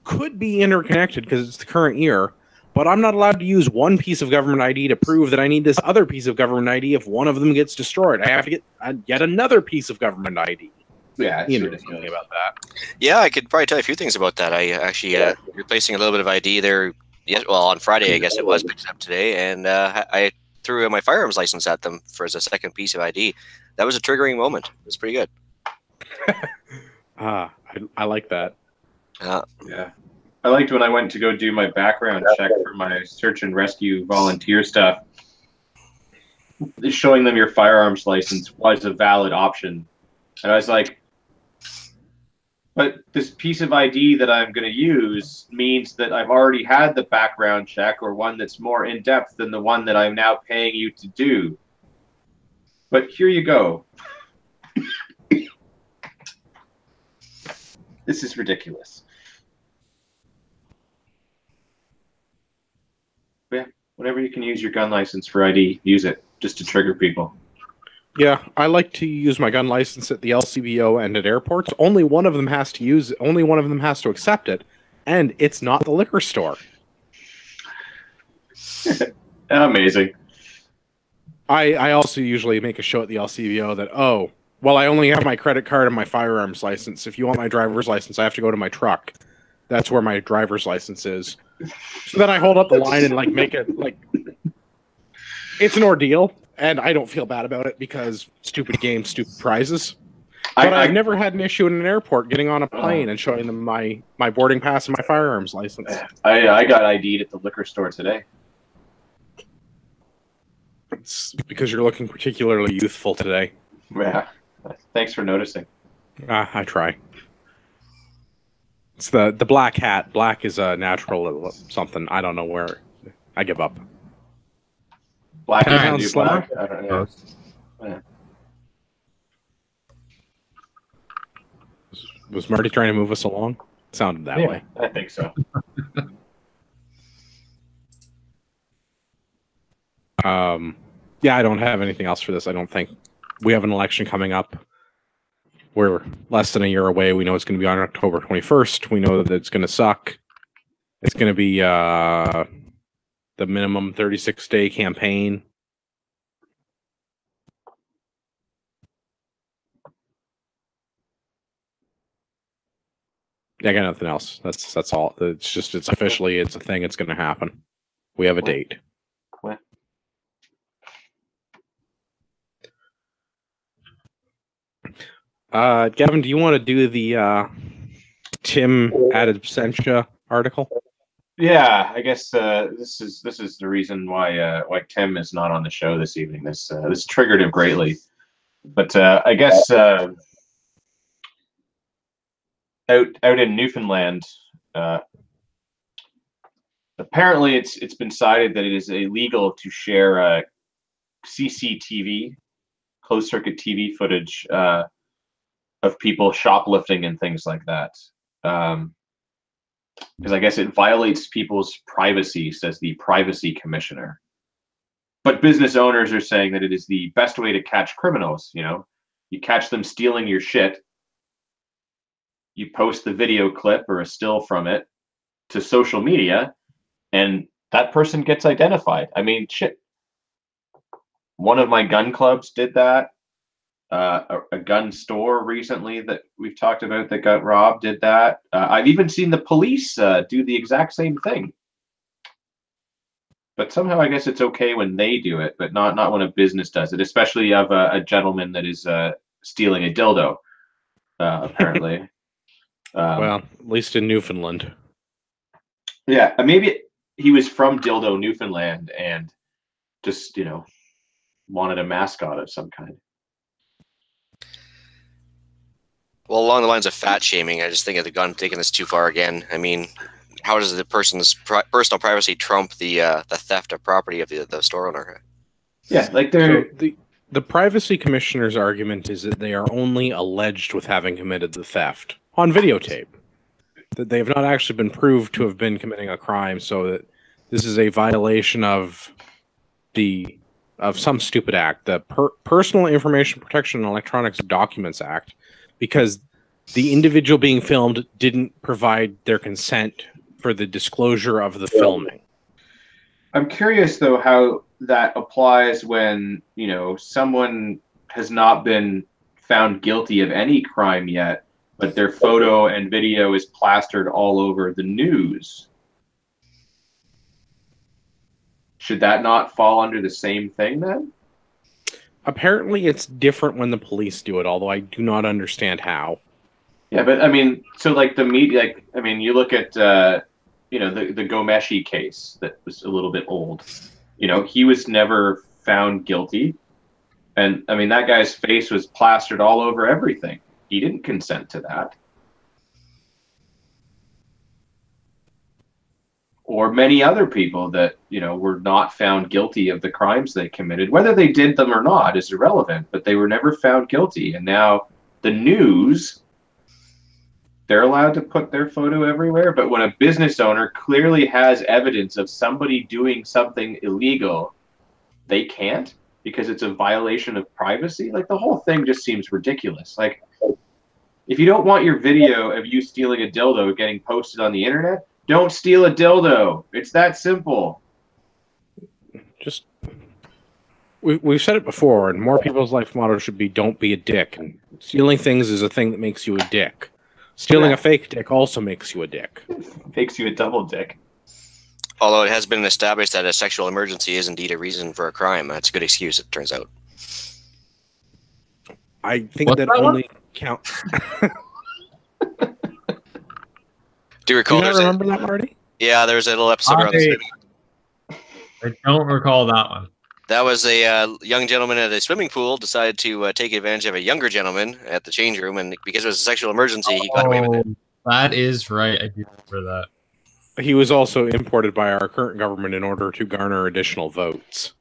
could be interconnected because it's the current year, but I'm not allowed to use one piece of government ID to prove that I need this other piece of government ID if one of them gets destroyed. I have to get yet another piece of government ID. Yeah, you know something about that. Yeah, I could probably tell you a few things about that. I actually replacing a little bit of ID there. Yeah, well, on Friday, I guess it was, picked up today, and I threw my firearms license at them as a second piece of ID. That was a triggering moment. It was pretty good. I like that. Yeah. I liked when I went to go do my background check for my search and rescue volunteer stuff. Showing them your firearms license was a valid option. And I was like, but this piece of ID that I'm going to use means that I've already had the background check, or one that's more in-depth than the one that I'm now paying you to do. But here you go. This is ridiculous. But yeah, whenever you can use your gun license for ID, use it, just to trigger people. Yeah, I like to use my gun license at the LCBO and at airports. Only one of them has to use it. Only one of them has to accept it, and it's not the liquor store. Amazing. I also usually make a show at the LCBO that, oh, well, I only have my credit card and my firearms license. If you want my driver's license, I have to go to my truck. That's where my driver's license is. So then I hold up the line and like make it like it's an ordeal. And I don't feel bad about it because stupid games, stupid prizes. But I've never had an issue in an airport getting on a plane and showing them my boarding pass and my firearms license. I got ID'd at the liquor store today. It's because you're looking particularly youthful today. Yeah. Thanks for noticing. I try. It's the black hat. Black is a natural something. I don't know where. I give up. Black is the new black. I don't know. Yeah. Was Marty trying to move us along? Sounded that way. I think so. Yeah, I don't have anything else for this. I don't think. We have an election coming up. We're less than a year away. We know it's going to be on October 21st. We know that it's going to suck. It's going to be the minimum 36-day campaign. I got nothing else. That's all. It's officially, it's a thing. It's going to happen. We have a date. What? Gavin, do you want to do the Tim ad absentia article? Yeah, I guess this is the reason why Tim is not on the show this evening. This triggered him greatly, but I guess out in Newfoundland, apparently it's been cited that it is illegal to share CCTV, closed circuit TV footage of people shoplifting and things like that. Because I guess it violates people's privacy, says the privacy commissioner. But business owners are saying that it is the best way to catch criminals. You know, you catch them stealing your shit, you post the video clip or a still from it to social media, and that person gets identified. I mean, shit. One of my gun clubs did that. A gun store recently that we've talked about that got robbed did that. I've even seen the police do the exact same thing. But somehow I guess it's okay when they do it, but not when a business does it, especially of a gentleman that is stealing a dildo, apparently. Well, at least in Newfoundland. Yeah, maybe he was from Dildo, Newfoundland, and just, wanted a mascot of some kind. Well, along the lines of fat shaming, I just think of the gun taking this too far again. I mean, how does the person's personal privacy trump the theft of property of the store owner? Yeah, like they're... So the privacy commissioner's argument is that they are only alleged with having committed the theft on videotape. That they have not actually been proved to have been committing a crime, so that this is a violation of some stupid act, the Personal Information Protection and Electronics Documents Act, because the individual being filmed didn't provide their consent for the disclosure of the filming. I'm curious, though, how that applies when, someone has not been found guilty of any crime yet, but their photo and video is plastered all over the news. Should that not fall under the same thing then? Apparently it's different when the police do it, although I do not understand how. Yeah, but I mean, so like the media, you look at, the Gomeshi case that was a little bit old. He was never found guilty. And I mean, that guy's face was plastered all over everything. He didn't consent to that. Or many other people that, were not found guilty of the crimes they committed. Whether they did them or not is irrelevant, but they were never found guilty. And now the news, they're allowed to put their photo everywhere. But when a business owner clearly has evidence of somebody doing something illegal, they can't because it's a violation of privacy. Like, the whole thing just seems ridiculous. Like, if you don't want your video of you stealing a dildo getting posted on the internet, don't steal a dildo. It's that simple. Just, we've said it before, and more people's life motto should be "Don't be a dick." And stealing things is a thing that makes you a dick. Stealing a fake dick also makes you a dick. Makes you a double dick. Although it has been established that a sexual emergency is indeed a reason for a crime. That's a good excuse, it turns out. I think that only counts. Do you recall? Do you not remember that, Marty? Yeah, there was a little episode around this. I don't recall that one. That was a young gentleman at a swimming pool decided to take advantage of a younger gentleman at the change room, and because it was a sexual emergency, he got away with it. That is right. I do remember that. He was also imported by our current government in order to garner additional votes.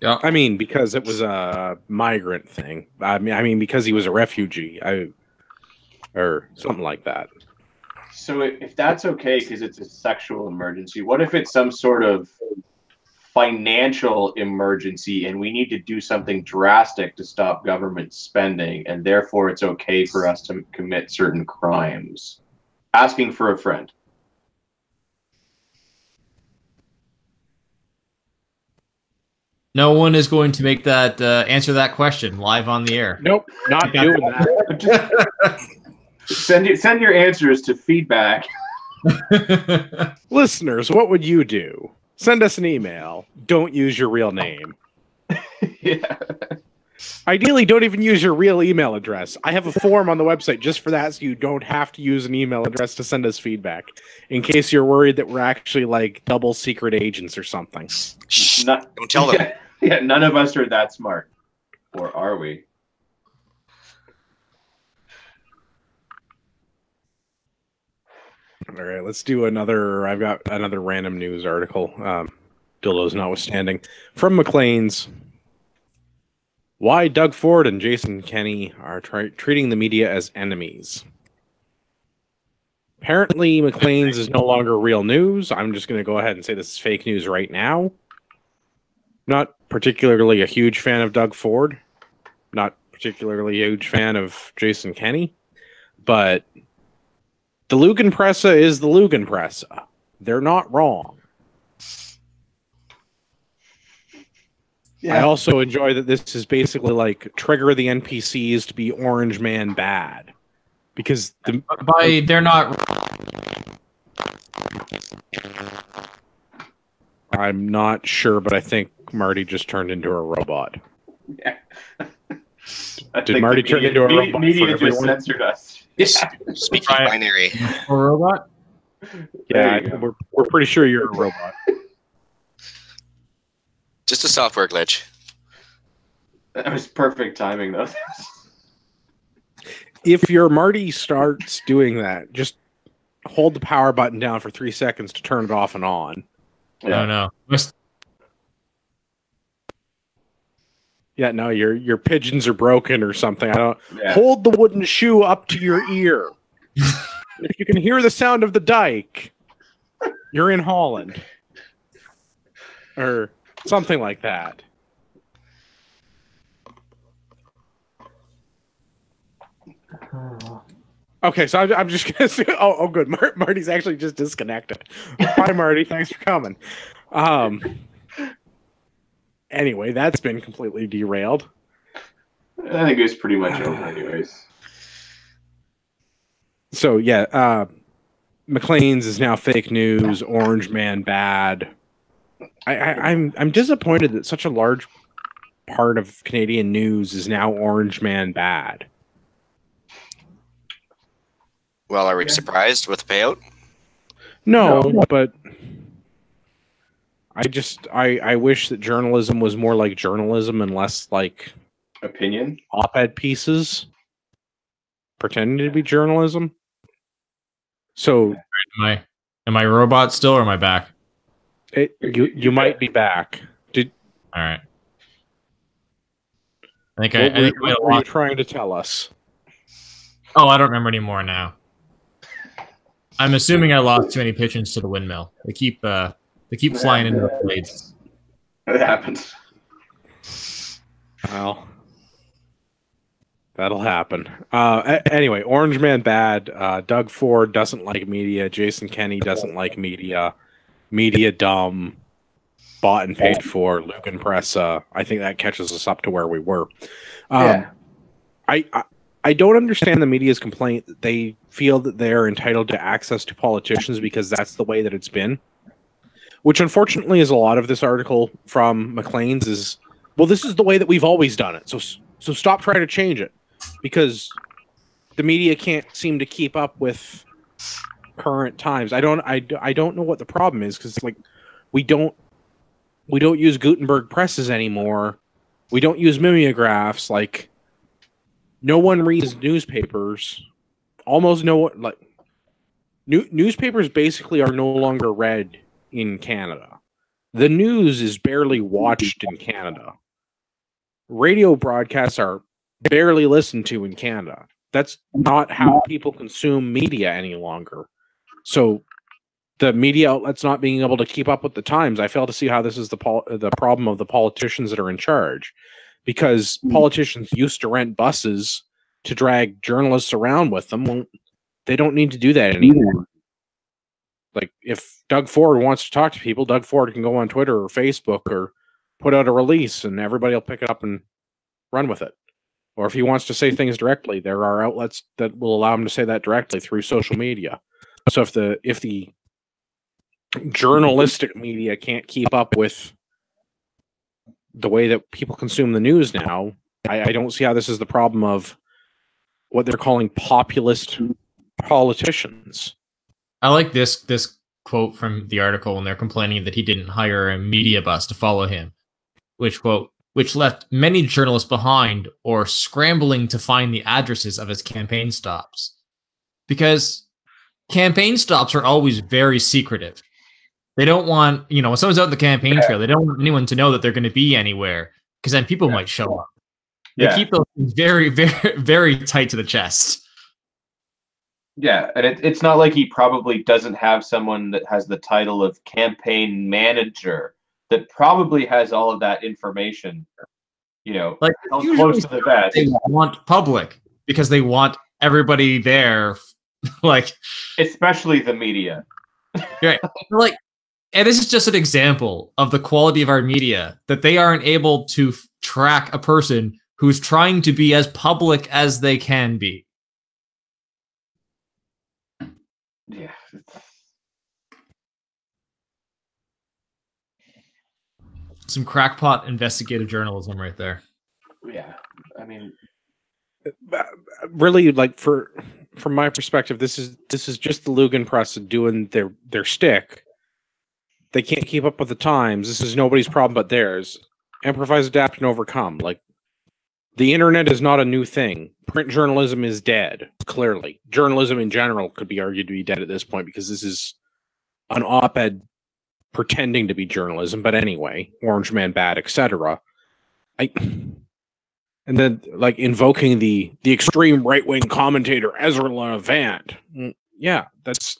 Yeah, I mean, because it was a migrant thing. I mean, because he was a refugee, or something like that. So if that's okay because it's a sexual emergency, what if it's some sort of financial emergency and we need to do something drastic to stop government spending, and therefore it's okay for us to commit certain crimes? Asking for a friend. no one is going to make that answer that question live on the air. Nope, not doing that. Send your answers to feedback. Listeners, what would you do? Send us an email. Don't use your real name. Yeah. Ideally, don't even use your real email address. I have a form on the website just for that, so you don't have to use an email address to send us feedback, in case you're worried that we're actually like double secret agents or something. Shh, don't tell them. Yeah, none of us are that smart. Or are we? All right, let's do another. I've got another random news article, dildos notwithstanding, from Maclean's. Why Doug Ford and Jason Kenney are treating the media as enemies. Apparently, Maclean's is no longer real news. I'm just going to go ahead and say this is fake news right now. Not particularly a huge fan of Doug Ford. Not particularly a huge fan of Jason Kenney. But the Lugenpresse is the Lugenpresse. They're not wrong. I also enjoy that this is basically like trigger the NPCs to be Orange Man bad. Because they're not. I'm not sure, but I think Marty just turned into a robot. Yeah. Did Marty turn into a robot? Media just censored us. Speaking binary. A robot? Yeah, we're pretty sure you're a robot. Just a software glitch. That was perfect timing, though. If your Marty starts doing that, just hold the power button down for 3 seconds to turn it off and on. Yeah. Oh, no. Yeah, no, your pigeons are broken or something. I don't. Yeah. Hold the wooden shoe up to your ear. If you can hear the sound of the dike, you're in Holland, or something like that. Okay, so I'm just gonna say, oh, good. Marty's actually just disconnected. Bye, Marty. Thanks for coming. Anyway, that's been completely derailed. I think it was pretty much over, anyways. So yeah, McLean's is now fake news. Orange Man bad. I'm disappointed that such a large part of Canadian news is now Orange Man bad. Well, are we surprised with the payout? No, but I wish that journalism was more like journalism and less like opinion op-ed pieces pretending to be journalism. So am I a robot still, or am I back? You might be back. All right. What were you trying to tell us? Oh, I don't remember anymore now. I'm assuming I lost too many pigeons to the windmill. They keep flying into the blades. It happens. Well, that'll happen. Anyway, Orange Man bad. Doug Ford doesn't like media. Jason Kenney doesn't like media. Media dumb. Bought and paid for. Lucan Press. I think that catches us up to where we were. I don't understand the media's complaint that they feel that they're entitled to access to politicians because that's the way that it's been. Which, unfortunately, is a lot of this article from Maclean's is, well, this is the way that we've always done it. So stop trying to change it, because the media can't seem to keep up with current times. I don't know what the problem is, because like we don't use Gutenberg presses anymore. We don't use mimeographs. Like, no one reads newspapers. Almost no one, like, newspapers basically are no longer read in Canada. The news is barely watched in Canada. Radio broadcasts are barely listened to in Canada. That's not how people consume media any longer. So the media outlets not being able to keep up with the times, I fail to see how this is the problem of the politicians that are in charge. Because politicians used to rent buses to drag journalists around with them. Well, they don't need to do that anymore. Like, if Doug Ford wants to talk to people, Doug Ford can go on Twitter or Facebook or put out a release, and everybody will pick it up and run with it. Or if he wants to say things directly, there are outlets that will allow him to say that directly through social media. So if the journalistic media can't keep up with the way that people consume the news now, I don't see how this is the problem of what they're calling populist politicians. I like this quote from the article when they're complaining that he didn't hire a media bus to follow him, which left many journalists behind or scrambling to find the addresses of his campaign stops. Because campaign stops are always very secretive. They don't want, when someone's out in the campaign trail, they don't want anyone to know that they're going to be anywhere, because then people might show up. They keep those things very, very, very tight to the chest. Yeah, and it's not like he probably doesn't have someone that has the title of campaign manager that probably has all of that information, like close to the vest. They want public because they want everybody there, like, especially the media. Right. Like, And this is just an example of the quality of our media, that they aren't able to track a person who's trying to be as public as they can be. Yeah. Some crackpot investigative journalism right there. Yeah. I mean, really, like from my perspective, this is just the Lugan press doing their shtick. They can't keep up with the times. This is nobody's problem but theirs. Improvise, adapt, and overcome. Like, the internet is not a new thing. Print journalism is dead, clearly. Journalism in general could be argued to be dead at this point because this is an op-ed pretending to be journalism. But anyway, Orange Man bad, etc. And then, like, invoking the extreme right-wing commentator Ezra Levant. Yeah, that's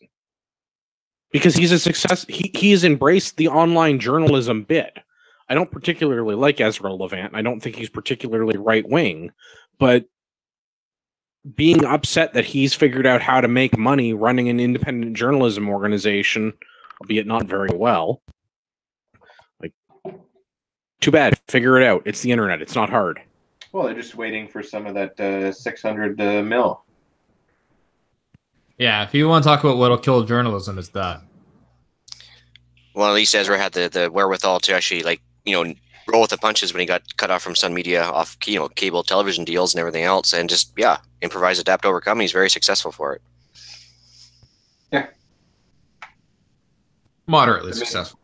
because he's a success. He has embraced the online journalism bit. I don't particularly like Ezra Levant. I don't think he's particularly right-wing, but being upset that he's figured out how to make money running an independent journalism organization, albeit not very well, like, too bad. Figure it out. It's the internet. It's not hard. well, they're just waiting for some of that 600 mil. Yeah, if you want to talk about what'll kill journalism, it's that. Well, at least Ezra had the wherewithal to actually, like, roll with the punches when he got cut off from Sun Media, off cable television deals and everything else, and just improvise, adapt, overcome. He's very successful for it. Yeah, Moderately successful.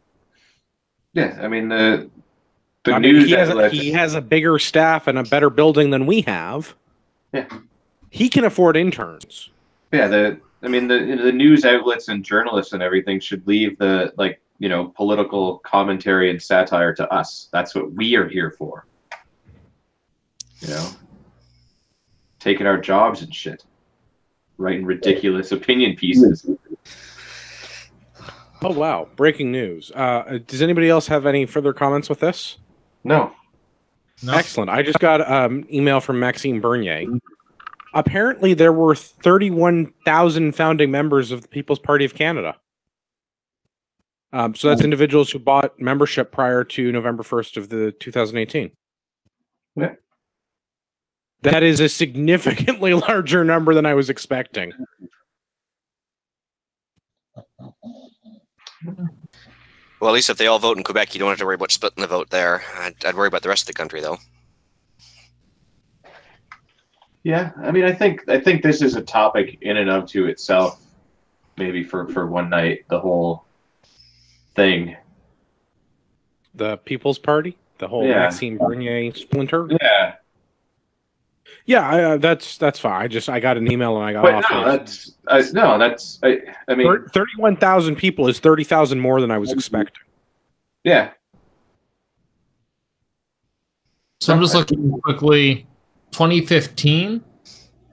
Yeah, I mean the news. He has a bigger staff and a better building than we have. Yeah, he can afford interns. Yeah, the news outlets and journalists and everything should leave the political commentary and satire to us. That's what we are here for. Taking our jobs and shit, writing ridiculous opinion pieces. Oh wow! Breaking news. Does anybody else have any further comments with this? No. Excellent. I just got an email from Maxime Bernier. Apparently, there were 31,000 founding members of the People's Party of Canada. So that's individuals who bought membership prior to November 1st of the 2018. Yeah. That is a significantly larger number than I was expecting. Well, at least if they all vote in Quebec, you don't have to worry about splitting the vote there. I'd worry about the rest of the country, though. Yeah, I mean, I think this is a topic in and of to itself, maybe for one night, the whole thing. The People's Party? The whole Maxime Bernier splinter? Yeah. Yeah, that's fine. I got an email and I got off. I mean, 31,000 people is 30,000 more than I was expecting. Yeah. So I'm just looking quickly. 2015,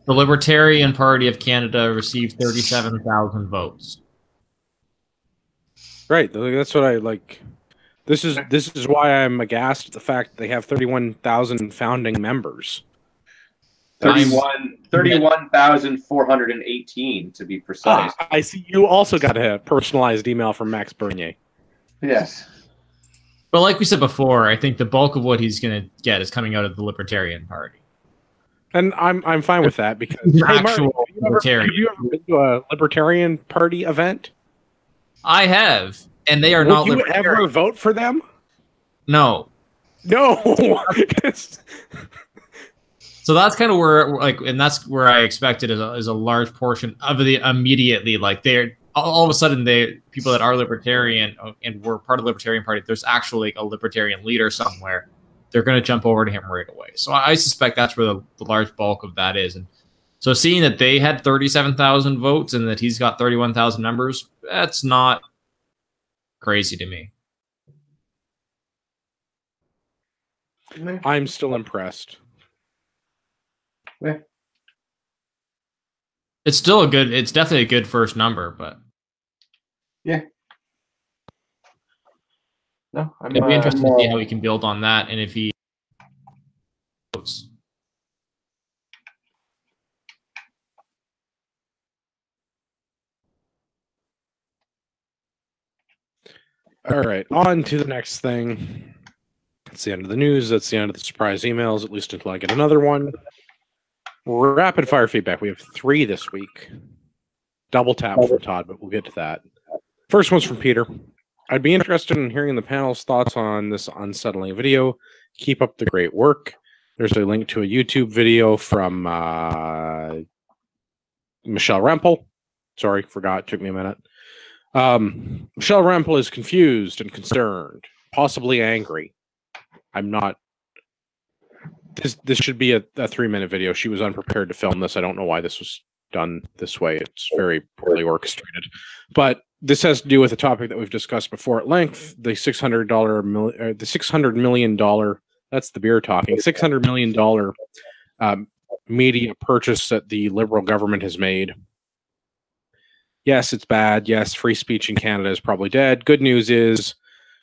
the Libertarian Party of Canada received 37,000 votes. Right. That's what I like. This is why I'm aghast at the fact that they have 31,000 founding members. 31,418 to be precise. I see you also got a personalized email from Max Bernier. Yes. But like we said before, I think the bulk of what he's going to get is coming out of the Libertarian Party. And I'm fine with that because Mark, have you ever been to a Libertarian Party event? I have, and they are not libertarian. Would you ever vote for them? No. So that's kind of where, and that's where I expected is a large portion of the immediately, they're all of a sudden people that are libertarian and were part of the Libertarian Party, there's actually a libertarian leader somewhere. They're going to jump over to him right away. So I suspect that's where the large bulk of that is. And so seeing that they had 37,000 votes and that he's got 31,000 members, that's not crazy to me. I'm still impressed. Yeah. It's definitely a good first number, but yeah. No, it'd be interesting to see how he can build on that, and if he votes. All right, on to the next thing. That's the end of the news. That's the end of the surprise emails, at least until I get another one. Rapid fire feedback. We have 3 this week. Double tap from Todd, but we'll get to that. First one's from Peter. I'd be interested in hearing the panel's thoughts on this unsettling video. Keep up the great work. There's a link to a YouTube video from Michelle Rempel. Sorry, forgot. Took me a minute. Michelle Rempel is confused and concerned, possibly angry. I'm not. This should be a 3-minute video. She was unprepared to film this. I don't know why this was done this way. It's very poorly orchestrated. But this has to do with a topic that we've discussed before at length: the $600 million. That's the beer talking. $600 million media purchase that the Liberal government has made. Yes, it's bad. Yes, free speech in Canada is probably dead. Good news is,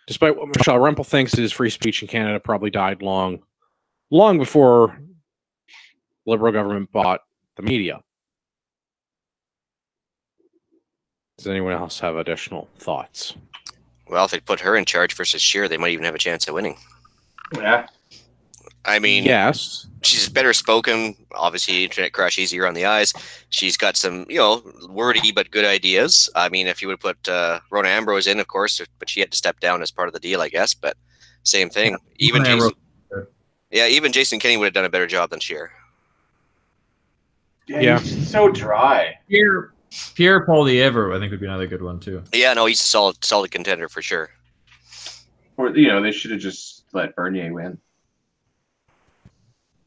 despite what Michelle Rempel thinks, is free speech in Canada probably died long before the Liberal government bought the media. Does anyone else have additional thoughts? Well, if they put her in charge versus Scheer, they might even have a chance of winning. Yeah. I mean, yes, she's better spoken. Obviously, internet crush easier on the eyes. She's got some, wordy but good ideas. I mean, if you would put Rona Ambrose in, of course, but she had to step down as part of the deal, I guess. But same thing. Even Jason Kenney would have done a better job than Scheer. Yeah. He's so dry. Pierre Poilievre, I think, would be another good one too. Yeah, no, he's a solid contender for sure. Or they should have just let Bernier win.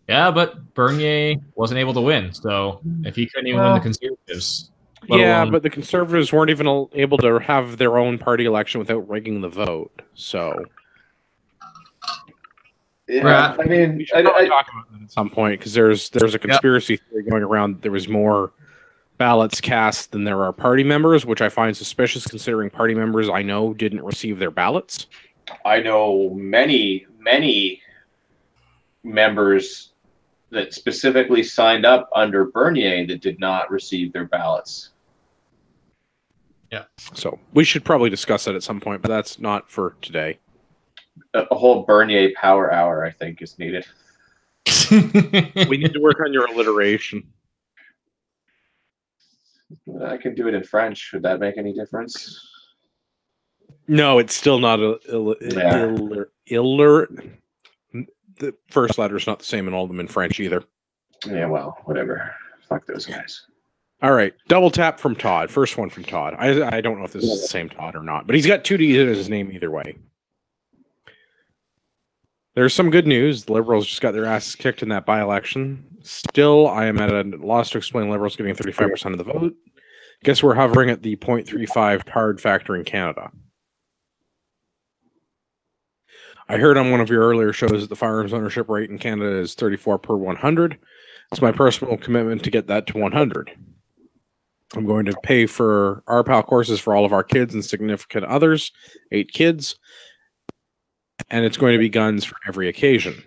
Yeah, but Bernier wasn't able to win, so if he couldn't even win the Conservatives. But the Conservatives weren't even able to have their own party election without rigging the vote. So, yeah, I mean, we should probably talk about that at some point, because there's a conspiracy theory going around. There was more ballots cast than there are party members, which I find suspicious, considering party members I know didn't receive their ballots. I know many members that specifically signed up under Bernier that did not receive their ballots. Yeah. So we should probably discuss that at some point, but that's not for today. A whole Bernier power hour, I think, is needed. We need to work on your alliteration. I can do it in French. Would that make any difference? No, it's still not the first letter is not the same in all of them in French either. Yeah, well, whatever. Fuck those guys. All right, double tap from Todd. First one from Todd. I don't know if this is the same Todd or not, but he's got 2 D's in his name either way. There's some good news. The Liberals just got their asses kicked in that by-election. Still, I am at a loss to explain Liberals getting 35% of the vote. Guess we're hovering at the 0.35 hard factor in Canada. I heard on one of your earlier shows that the firearms ownership rate in Canada is 34 per 100. It's my personal commitment to get that to 100. I'm going to pay for RPAL courses for all of our kids and significant others, 8 kids, and it's going to be guns for every occasion.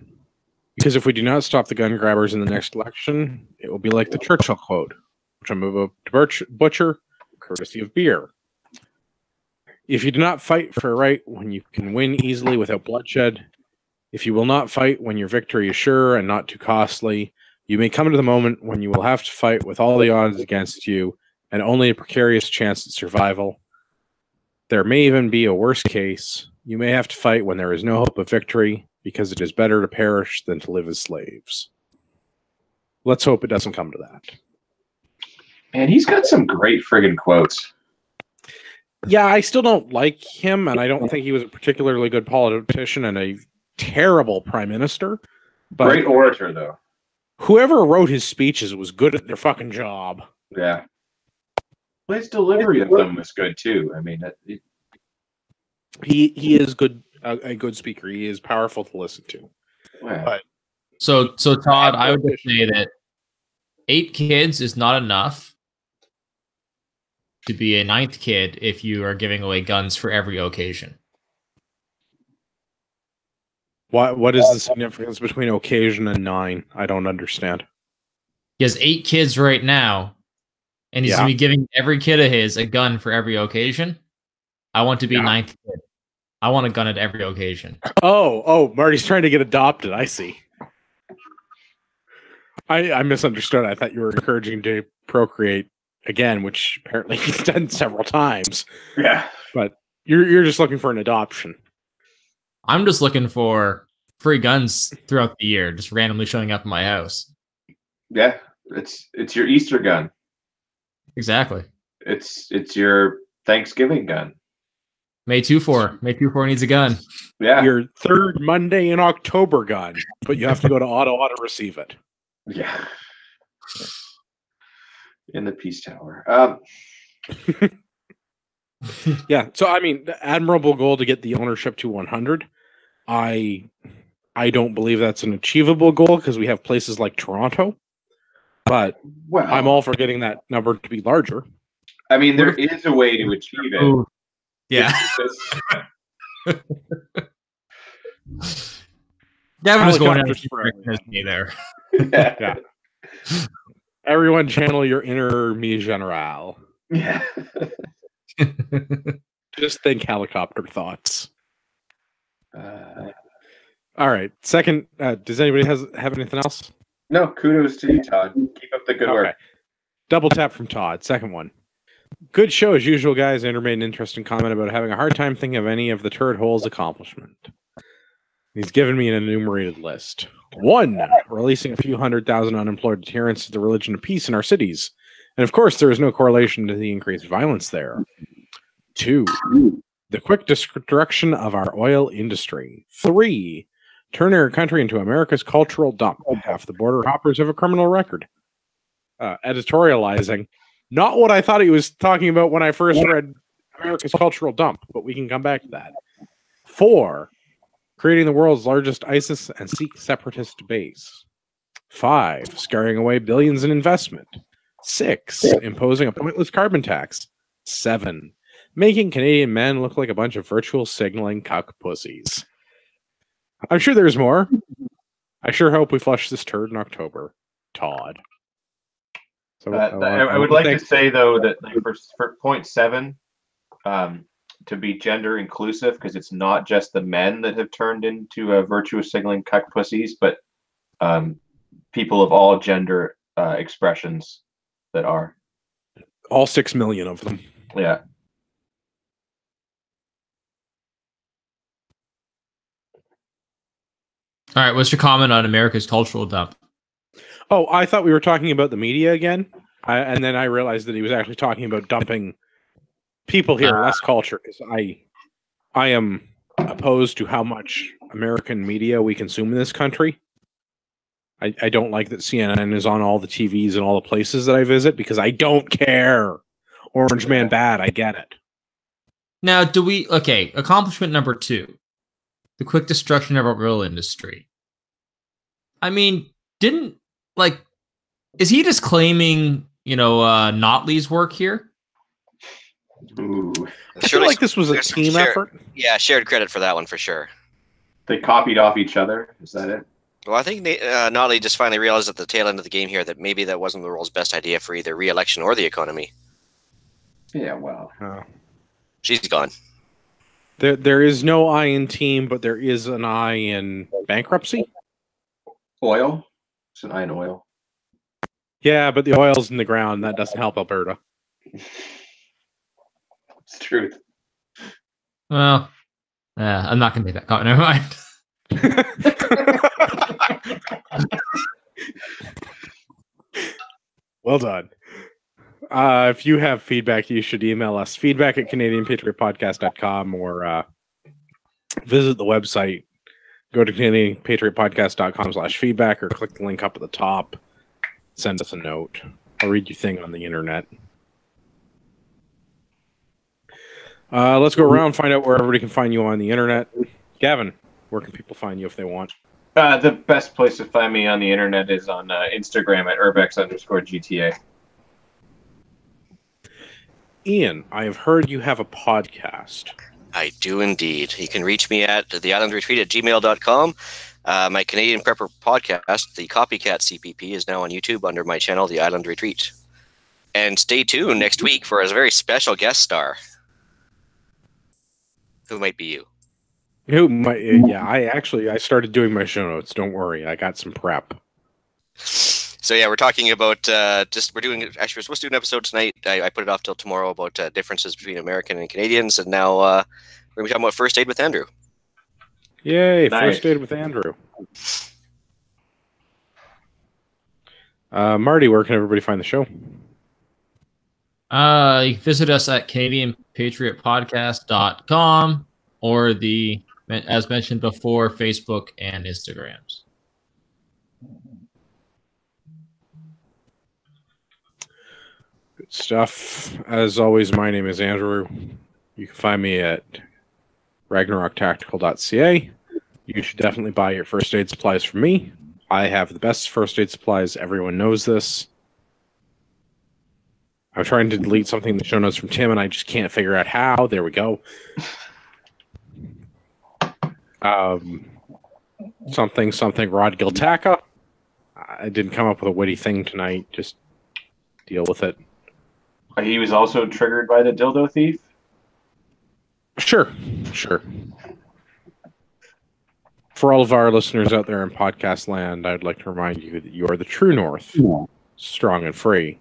Because if we do not stop the gun grabbers in the next election, it will be like the Churchill quote, which I'm about to butcher, courtesy of beer. If you do not fight for a right when you can win easily without bloodshed, if you will not fight when your victory is sure and not too costly, you may come to the moment when you will have to fight with all the odds against you and only a precarious chance at survival. There may even be a worse case. You may have to fight when there is no hope of victory, because it is better to perish than to live as slaves. Let's hope it doesn't come to that. Man, he's got some great friggin' quotes. Yeah, I still don't like him, and I don't think he was a particularly good politician and a terrible prime minister. But great orator, though. Whoever wrote his speeches was good at their fucking job. Yeah. Well, his delivery of them was good, too. I mean, he is good, a good speaker. He is powerful to listen to. Yeah. But So Todd, I would just say that 8 kids is not enough to be a 9th kid if you are giving away guns for every occasion. What is the significance between occasion and 9? I don't understand. He has 8 kids right now, and he's going to be giving every kid of his a gun for every occasion. I want to be 9th kid. I want a gun at every occasion. Oh, Marty's trying to get adopted. I see. I misunderstood. I thought you were encouraging to procreate again, which apparently he's done several times. Yeah. But you're just looking for an adoption. I'm just looking for free guns throughout the year, just randomly showing up in my house. Yeah. It's your Easter gun. Exactly. It's your Thanksgiving gun. May 2-4. May 2-4 needs a gun. Yeah. Your third Monday in October gun, but you have to go to Ottawa to receive it. Yeah. In the Peace Tower. Yeah. So I mean, the admirable goal to get the ownership to 100. I don't believe that's an achievable goal because we have places like Toronto. But well, I'm all for getting that number to be larger. I mean, there is a way to achieve it. Ooh. Yeah. Gavin was going Helicopters for everyone. me there. Yeah. Everyone channel your inner me general. Yeah. Just think helicopter thoughts. Uh, All right. Second, does anybody have anything else? no, kudos to you, Todd. Keep up the good work. Double tap from Todd. Second one. Good show as usual, guys. Andrew made an interesting comment about having a hard time thinking of any of the turd holes accomplishment. He's given me an enumerated list. 1, releasing a few 100,000 unemployed adherents to the religion of peace in our cities. And of course, there is no correlation to the increased violence there. 2, the quick destruction of our oil industry. 3, turn our country into America's cultural dump. Half the border hoppers have a criminal record. Editorializing. Not what I thought he was talking about when I first read America's cultural dump, but we can come back to that. 4, creating the world's largest ISIS and Sikh separatist base. 5, scaring away billions in investment. 6, imposing a pointless carbon tax. 7, making Canadian men look like a bunch of virtual signaling cuck pussies. I'm sure there's more. I sure hope we flush this turd in October. Todd. So I would like to say, though, that like, for point 7, to be gender inclusive, because it's not just the men that have turned into virtuous signaling cuck pussies, but people of all gender expressions that are. All 6 million of them. Yeah. All right, what's your comment on America's cultural dump? Oh, I thought we were talking about the media again, and then I realized that he was actually talking about dumping people here, less culture. Because I am opposed to how much American media we consume in this country. I don't like that CNN is on all the TVs and all the places that I visit because I don't care. Orange Man bad, I get it. Now, accomplishment number 2, the quick destruction of our oil industry. I mean, is he just claiming, Notley's work here? Ooh. I feel like this was a team effort. Yeah, shared credit for that one for sure. They copied off each other. Is that it? Well, I think Notley just finally realized at the tail end of the game here that maybe that wasn't the world's best idea for either re-election or the economy. Yeah, well. She's gone. There is no I in team, but there is an I in bankruptcy. Oil? It's an I in oil. Yeah, but the oil's in the ground. That doesn't help Alberta. It's truth. Well, I'm not going to make that comment. Never mind. Well done. If you have feedback, you should email us feedback@CanadianPatriotPodcast.com or visit the website. Go to CanadianPatriotPodcast.com/feedback or click the link up at the top. Send us a note. I'll read your thing on the internet. Let's go around, find out where everybody can find you on the internet. Gavin, where can people find you if they want? The best place to find me on the internet is on Instagram at urbex_GTA. Ian, I have heard you have a podcast. I do indeed. You can reach me at theislandretreat@gmail.com. My Canadian Prepper podcast, the Copycat CPP, is now on YouTube under my channel, The Island Retreat. And stay tuned next week for a very special guest star. Who might be you? Yeah, I started doing my show notes. Don't worry, I got some prep. So yeah, we're talking about we're supposed to do an episode tonight. I put it off till tomorrow about differences between American and Canadians, and now we're gonna be talking about first aid with Andrew. Yay! Nice. First aid with Andrew. Marty, where can everybody find the show? You can visit us at CanadianPatriotPodcast.com or as mentioned before, Facebook and Instagrams. Good stuff. As always, my name is Andrew. You can find me at RagnarokTactical.ca. You should definitely buy your first aid supplies from me. I have the best first aid supplies. Everyone knows this. I'm trying to delete something in the show notes from Tim, and I just can't figure out how. There we go. Something Rod Giltaka. I didn't come up with a witty thing tonight. Just deal with it. He was also triggered by the dildo thief? Sure. For all of our listeners out there in podcast land, I'd like to remind you that you are the true North, strong and free.